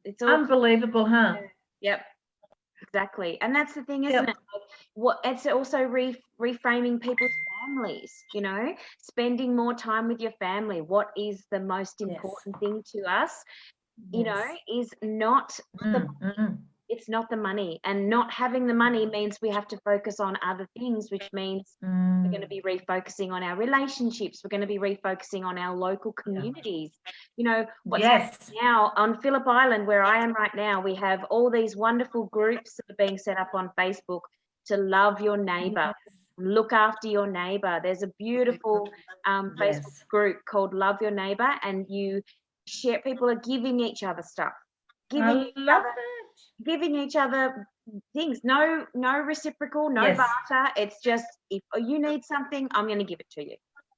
It's all unbelievable, huh? Yep. Exactly. And that's the thing, isn't it? Like, it's also reframing people's families, you know, spending more time with your family. What is the most important thing to us, you know, is not it's not the money. And not having the money means we have to focus on other things, which means we're going to be refocusing on our relationships. We're going to be refocusing on our local communities. You know, what's happening now on Phillip Island, where I am right now, we have all these wonderful groups that are being set up on Facebook to love your neighbour, look after your neighbour. There's a beautiful Facebook group called Love Your Neighbour, and you share, people are giving each other stuff. Giving each other things, no reciprocal, no barter. It's just, if you need something, I'm going to give it to you.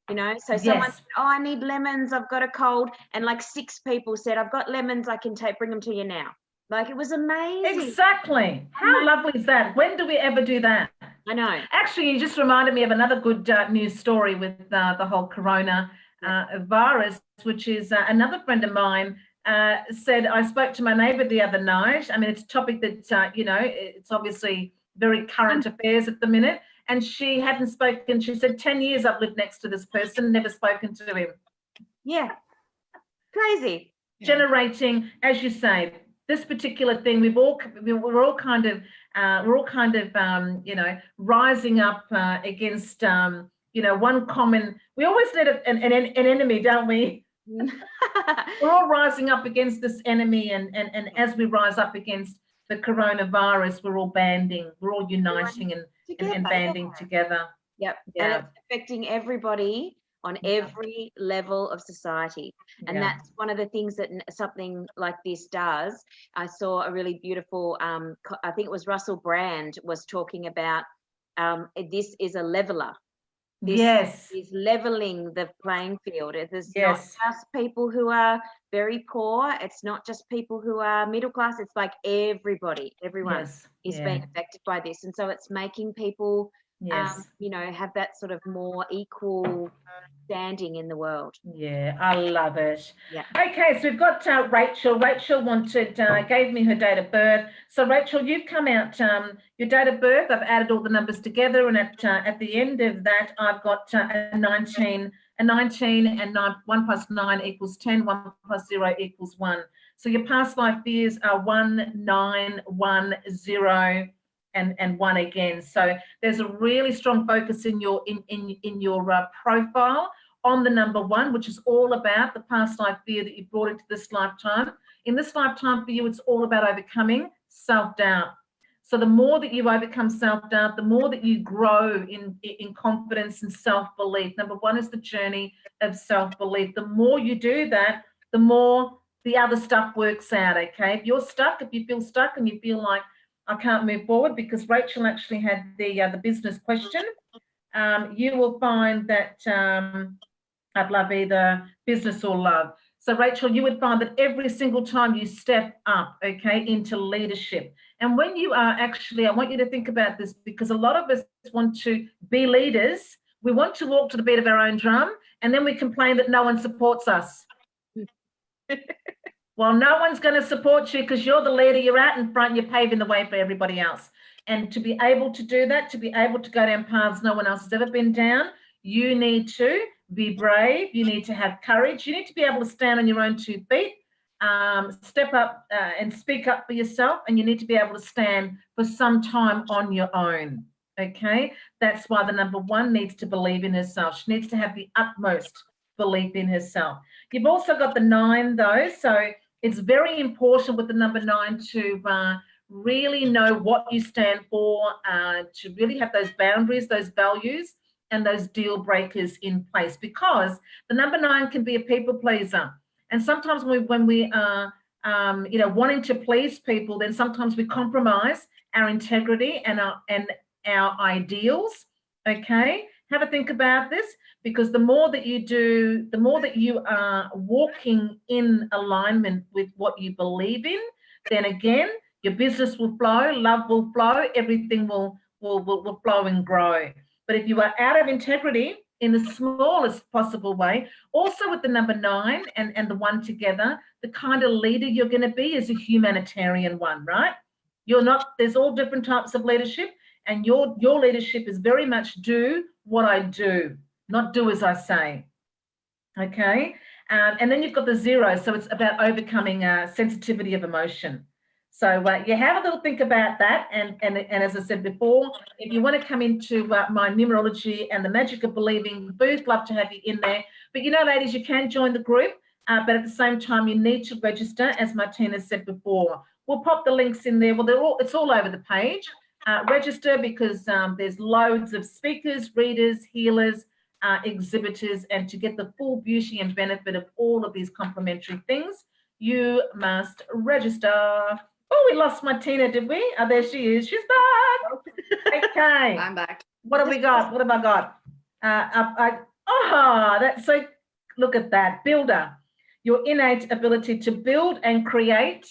You know, so someone said, oh, I need lemons, I've got a cold, and like 6 people said, I've got lemons, I can bring them to you now. Like, it was amazing. Exactly. How lovely is that? When do we ever do that? I know. Actually, you just reminded me of another good news story with the whole corona virus, which is another friend of mine said, I spoke to my neighbour the other night. I mean, it's a topic that, you know, it's obviously very current affairs at the minute. And she hadn't spoken. She said, 10 years I've lived next to this person, never spoken to him. Yeah. Crazy. Generating, as you say, this particular thing, we're all kind of, you know, rising up against, you know, one common, we always need an enemy, don't we? We're all rising up against this enemy, and as we rise up against the coronavirus, we're all banding, we're all uniting and banding together. Yep. And it's affecting everybody on every level of society. And that's one of the things that something like this does. I saw a really beautiful, I think it was Russell Brand was talking about, this is a leveler. Yes. Is leveling the playing field. There's Yes. not just people who are very poor. It's not just people who are middle class. It's like everybody, everyone Yes. is Yeah. being affected by this. And so it's making people, Yes. you know, have that sort of more equal standing in the world. Yeah, I love it. Yeah. Okay, so we've got Rachel. Rachel gave me her date of birth. So Rachel, you've come out your date of birth. I've added all the numbers together, and at the end of that, I've got a 19, and 1 plus 9 equals 10. 1 plus 0 equals 1. So your past life fears are 1, 9, 1, 0. And 1 again. So there's a really strong focus in your profile on the number 1, which is all about the past life fear that you brought into this lifetime. In this lifetime for you, it's all about overcoming self-doubt. So the more that you overcome self-doubt, the more that you grow in confidence and self-belief. Number 1 is the journey of self-belief. The more you do that, the more the other stuff works out, okay? If you're stuck, if you feel stuck and you feel like, I can't move forward, because Rachel actually had the business question, you will find that I'd love either business or love. So Rachel, you would find that every single time you step up, okay, into leadership. And when you are actually, I want you to think about this, because a lot of us want to be leaders. We want to walk to the beat of our own drum, and then we complain that no one supports us. Well, no one's going to support you because you're the leader, you're out in front, you're paving the way for everybody else. And to be able to do that, to be able to go down paths no one else has ever been down, you need to be brave, you need to have courage, you need to be able to stand on your own 2 feet, step up and speak up for yourself, and you need to be able to stand for some time on your own, okay? That's why the number 1 needs to believe in herself. She needs to have the utmost belief in herself. You've also got the 9 though, so it's very important with the number 9 to really know what you stand for, to really have those boundaries, those values, and those deal breakers in place, because the number 9 can be a people pleaser. And sometimes when we are, you know, wanting to please people, then sometimes we compromise our integrity and our ideals, okay? Have a think about this, because the more that you do, the more that you are walking in alignment with what you believe in, then again, your business will flow, love will flow, everything will flow and grow. But if you are out of integrity in the smallest possible way, also with the number 9 and the 1 together, the kind of leader you're going to be is a humanitarian one, right? You're not, there's all different types of leadership, and your leadership is very much do what I do, not do as I say, okay? And then you've got the 0, so it's about overcoming sensitivity of emotion. So you have a little think about that, and as I said before, if you want to come into my numerology and the magic of believing booth, love to have you in there. But you know, ladies, you can join the group, but at the same time, you need to register, as Martina said before. We'll pop the links in there. Well, it's all over the page. Register, because there's loads of speakers, readers, healers, exhibitors, and to get the full beauty and benefit of all of these complimentary things, you must register. Oh, we lost Martina, did we? Oh, there she is. She's back. Okay. I'm back. What have we got? What have I got? That's so, look at that. Builder. Your innate ability to build and create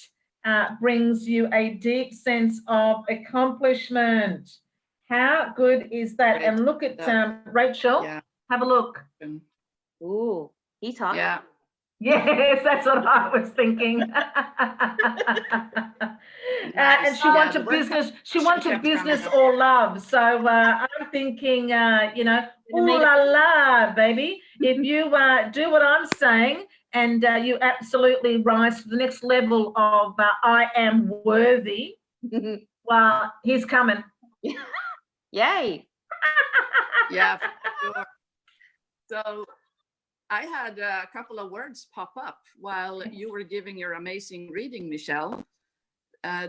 brings you a deep sense of accomplishment. How good is that? And look at Rachel. Yeah. Have a look. Ooh, he's hot. Yeah. Yes, that's what I was thinking. And she wanted business. She wanted business or love. So I'm thinking, you know, ooh la la, baby. If you do what I'm saying, and you absolutely rise to the next level of I am worthy. Well, he's coming. Yay. Yeah, for sure. So I had a couple of words pop up while you were giving your amazing reading, Michele.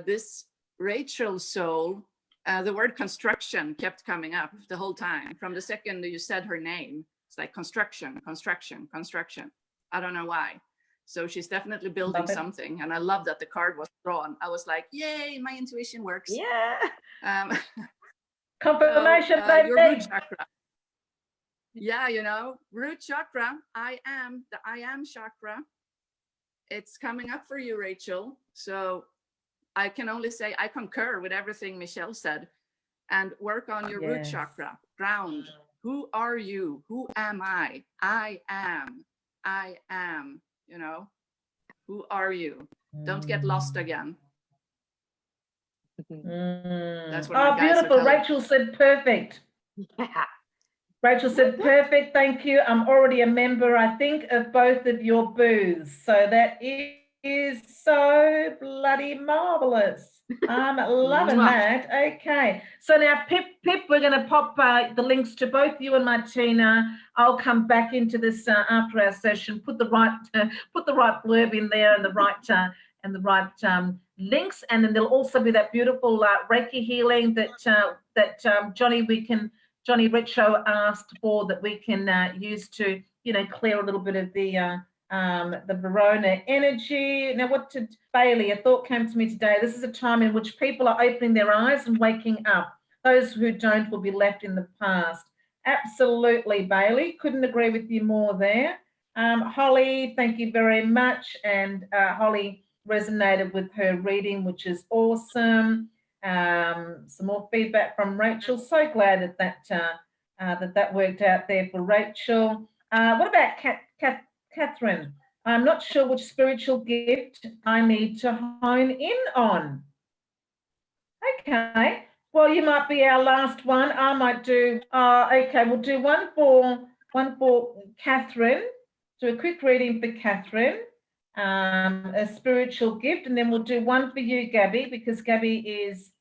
This Rachel soul, the word construction kept coming up the whole time. From the second you said her name, it's like construction, construction, construction. I don't know why. So she's definitely building something. And I love that the card was drawn. I was like, yay, my intuition works. Yeah. Confirmation, baby. Your root chakra. Yeah, you know, root chakra, the I am chakra. It's coming up for you, Rachel. So I can only say I concur with everything Michele said, and work on your root chakra, ground. Who are you? Who am I? I am, you know, who are you? Don't get lost again. That's what my guides are beautiful. telling. Rachel said perfect. Yeah. Rachel said perfect. Thank you. I'm already a member, I think, of both of your booths. So that is so bloody marvelous. I'm loving that. Okay. So now, Pip, we're going to pop the links to both you and Martina. I'll come back into this after our session. Put the right blurb in there and the right links, and then there'll also be that beautiful Reiki healing that Johnny Richo asked for, that we can use to, you know, clear a little bit of the Verona energy. Now, what did Bailey? A thought came to me today. This is a time in which people are opening their eyes and waking up. Those who don't will be left in the past. Absolutely, Bailey. Couldn't agree with you more there. Holly, thank you very much. And Holly resonated with her reading, which is awesome. Some more feedback from Rachel. So glad that worked out there for Rachel. What about Catherine? I'm not sure which spiritual gift I need to hone in on. Okay. Well, you might be our last one. I might do. Okay, we'll do one for Catherine. Do a quick reading for Catherine. A spiritual gift, and then we'll do one for you, Gabby, because Gabby is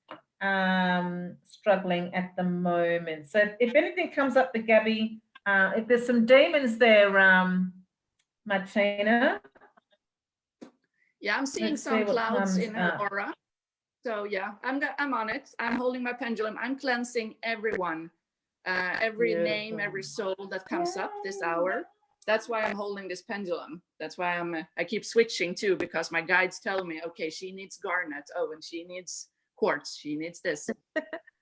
struggling at the moment. So if anything comes up for Gabby, if there's some demons there, Martina. Yeah, I'm seeing some clouds in her aura. So yeah, I'm on it. I'm holding my pendulum. I'm cleansing everyone, every name, every soul that comes up this hour. That's why I'm holding this pendulum. That's why I keep switching too, because my guides tell me, okay, she needs garnet. Oh, and she needs quartz. She needs this.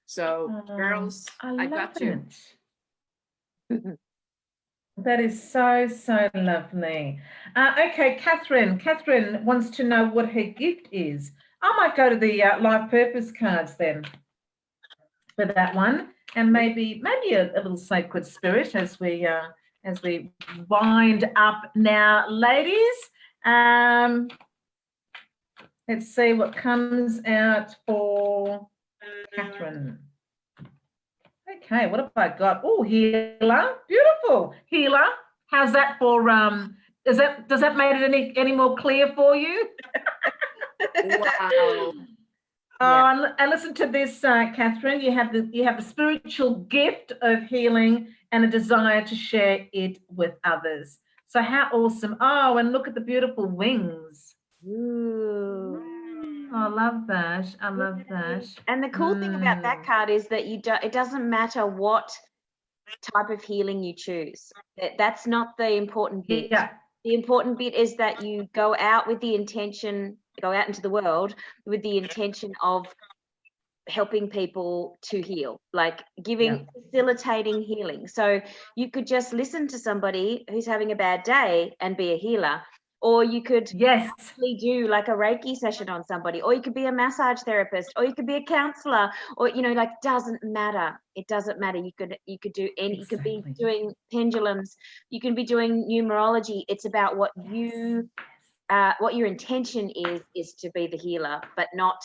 So girls, I got you. That is so, so lovely. Okay, Catherine. Catherine wants to know what her gift is. I might go to the life purpose cards then for that one, and maybe a little sacred spirit as we wind up now, ladies. Let's see what comes out for Catherine. Okay, what have I got? Oh, healer, beautiful healer. How's that for? Does that make it any more clear for you? Wow. And listen to this, Catherine. You have the spiritual gift of healing and a desire to share it with others. So how awesome! Oh, and look at the beautiful wings. Ooh. I love that. I love that. And the cool thing about that card is that it doesn't matter what type of healing you choose. That's not the important bit. Yeah. The important bit is that you go out into the world with the intention of helping people to heal, like facilitating healing. So you could just listen to somebody who's having a bad day and be a healer, or you could actually do like a Reiki session on somebody, or you could be a massage therapist, or you could be a counselor, or doesn't matter. It doesn't matter. You could do any. You could be doing pendulums. You can be doing numerology. It's about what what your intention is to be the healer, but not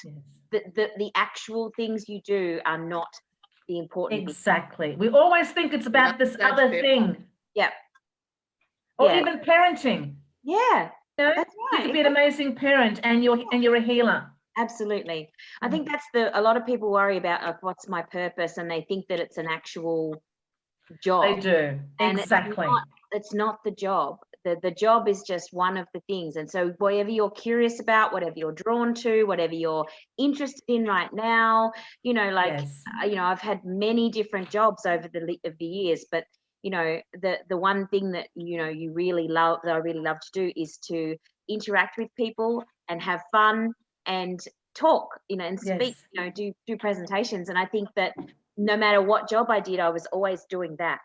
the actual things you do are not the important. Exactly. We always think it's about this other thing. Yeah. Or even parenting. Yeah. That's right. You could be an amazing parent and you're a healer. Absolutely. I think that's a lot of people worry about what's my purpose, and they think that it's an actual job. They do. And exactly. It's not the job. The job is just one of the things. And so whatever you're curious about, whatever you're drawn to, whatever you're interested in right now, I've had many different jobs over the years, but the one thing that you really love, that I really love to do, is to interact with people and have fun and talk, and speak, do presentations. And I think that no matter what job I did, I was always doing that.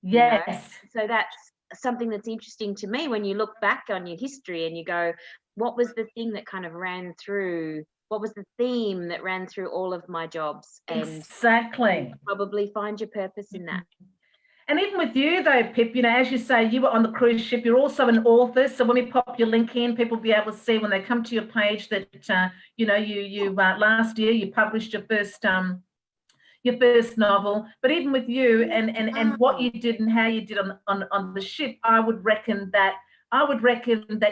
Yes. You know? So that's something that's interesting to me when you look back on your history and you go, what was the thing that kind of ran through? What was the theme that ran through all of my jobs? And exactly. probably find your purpose in that. And even with you though, Pip, you know, as you say, you were on the cruise ship, you're also an author. So when we pop your link in, people will be able to see when they come to your page that, you know, you last year you published your first novel. But even with you and what you did and how you did on the ship, I would reckon that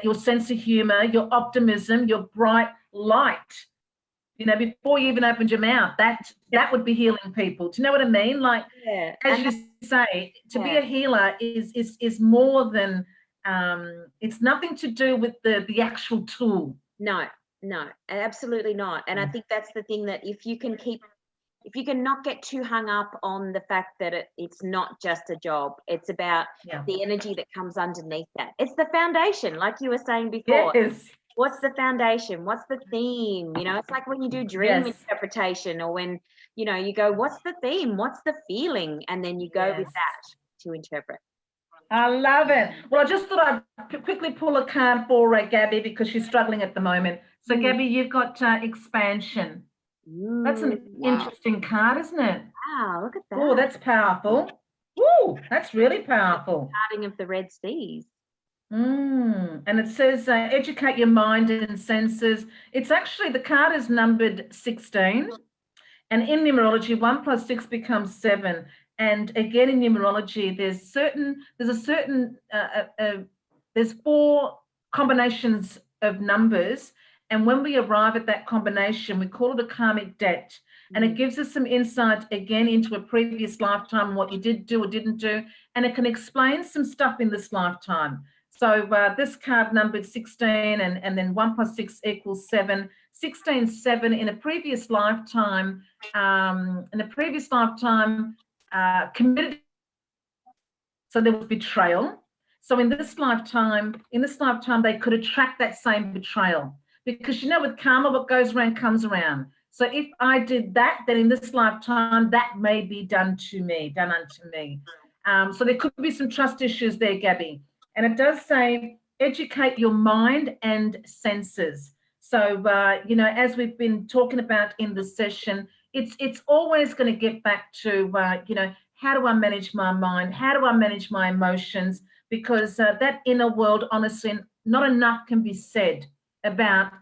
your sense of humor, your optimism, your bright light, you know, before you even opened your mouth, that would be healing people. Do you know what I mean? Like, as you say, to be a healer is more than it's nothing to do with the actual tool. No, absolutely not. And I think that's the thing, that if you can not get too hung up on the fact that it's not just a job, it's about the energy that comes underneath that. It's the foundation, like you were saying before. Yes. What's the foundation? What's the theme? You know, it's like when you do dream interpretation, or when, you know, you go, what's the theme? What's the feeling? And then you go with that to interpret. I love it. Well, I just thought I'd quickly pull a card for Gabby because she's struggling at the moment. So, Gabby, you've got expansion. That's an interesting card, isn't it? Wow, look at that. Oh, that's powerful. Ooh, that's really powerful. Parting of the Red Seas. And it says educate your mind and senses. It's actually, the card is numbered 16, and in numerology 1 + 6 becomes 7. And again, in numerology there's 4 combinations of numbers, and when we arrive at that combination, we call it a karmic debt. And it gives us some insight again into a previous lifetime, what you did do or didn't do, and it can explain some stuff in this lifetime. So this card numbered 16, and then 1 + 6 = 7. 16, 7 in a previous lifetime. Committed. So there was betrayal. So in this lifetime, they could attract that same betrayal, because you know, with karma, what goes around comes around. So if I did that, then in this lifetime, that may be done unto me. So there could be some trust issues there, Gabby. And it does say educate your mind and senses. So, you know, as we've been talking about in the session, it's always going to get back to, you know, how do I manage my mind? How do I manage my emotions? Because that inner world, honestly, not enough can be said about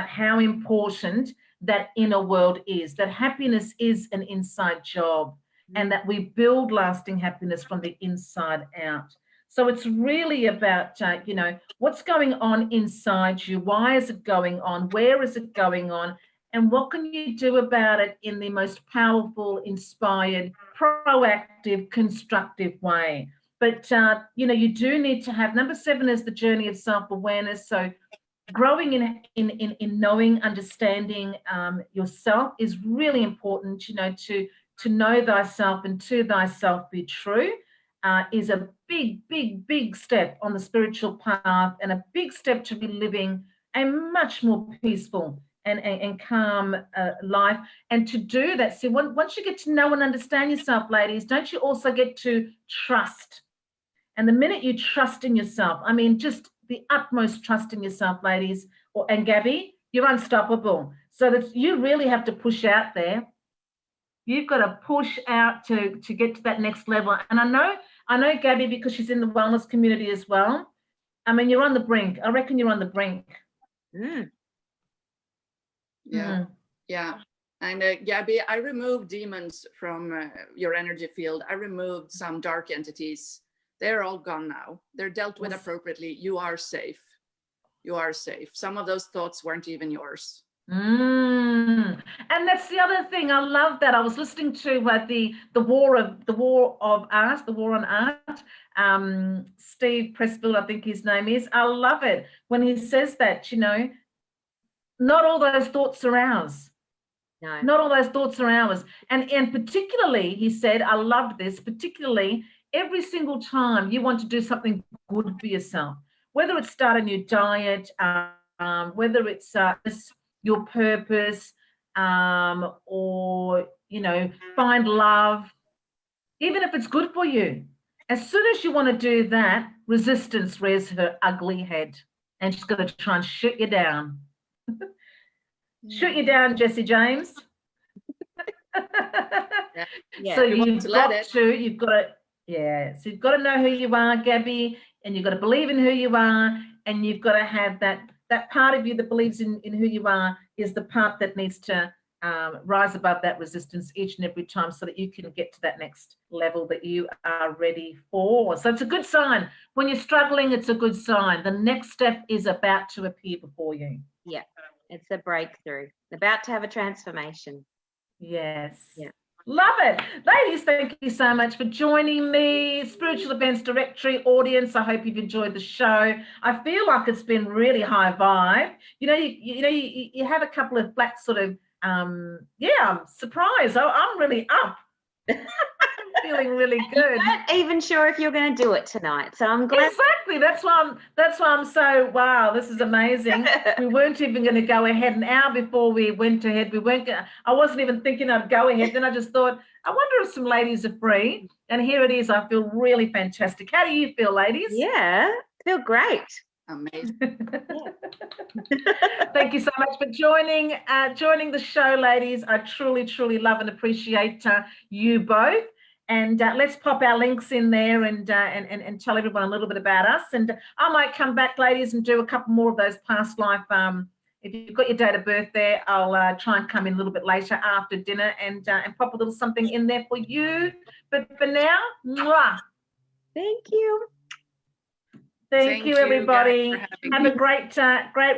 how important that inner world is, that happiness is an inside job, and that we build lasting happiness from the inside out. So it's really about, you know, what's going on inside you? Why is it going on? Where is it going on? And what can you do about it in the most powerful, inspired, proactive, constructive way? But, you know, you do need to have, number 7 is the journey of self-awareness. So growing in knowing, understanding yourself is really important, you know, to know thyself and to thyself be true. Is a big step on the spiritual path, and a big step to be living a much more peaceful and calm life. And to do that, see, once you get to know and understand yourself, ladies, don't you also get to trust? And the minute you trust in yourself, I mean, just the utmost trust in yourself, ladies, and Gabby, you're unstoppable. So that you really have to push out there. You've got to push out to get to that next level. And I know Gabby, because she's in the wellness community as well. I mean, you're on the brink. I reckon you're on the brink. Yeah. And Gabby, I removed demons from your energy field. I removed some dark entities. They're all gone now. They're dealt with appropriately. You are safe. You are safe. Some of those thoughts weren't even yours. And that's the other thing. I love that. I was listening to the war on art. Steve Pressfield, I think his name is. I love it when he says that, you know, not all those thoughts are ours. No. Not all those thoughts are ours. And particularly, he said, I loved this, particularly every single time you want to do something good for yourself, whether it's start a new diet, whether it's your purpose, or, you know, find love, even if it's good for you. as soon as you want to do that, resistance rears her ugly head, and she's going to try and shoot you down. Shoot you down, Jesse James. Yeah. So you've got to, so you've got to know who you are, Gabby, and you've got to believe in who you are, and you've got to have that part of you that believes in who you are is the part that needs to rise above that resistance each and every time so that you can get to that next level that you are ready for. So it's a good sign. When you're struggling, it's a good sign. The next step is about to appear before you. Yeah, it's a breakthrough. About to have a transformation. Yes. Yeah. Love it. Ladies, thank you so much for joining me. Spiritual Events Directory audience, I hope you've enjoyed the show. I feel like it's been really high vibe. You have a couple of black sort of, I'm surprised. I'm really up. I'm feeling really good. You weren't even sure if you're going to do it tonight, so I'm glad. Exactly. That's why I'm so, wow, this is amazing. We weren't even going to go ahead an hour before we went ahead. I wasn't even thinking I'd go ahead. Then I just thought, I wonder if some ladies are free. And here it is. I feel really fantastic. How do you feel, ladies? Yeah, feel great. Amazing. Thank you so much for joining the show, ladies. I truly, truly love and appreciate you both. And let's pop our links in there and tell everyone a little bit about us. And I might come back, ladies, and do a couple more of those past life. If you've got your date of birth there, I'll try and come in a little bit later after dinner and pop a little something in there for you. But for now, mwah. Thank you. Thank you, everybody. Have a great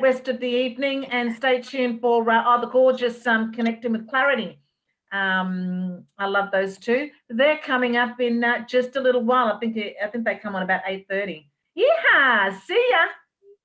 rest of the evening, and stay tuned for the gorgeous Connecting with Clarity. I love those two. They're coming up in just a little while. I think they come on about 8:30. Yeah, see ya.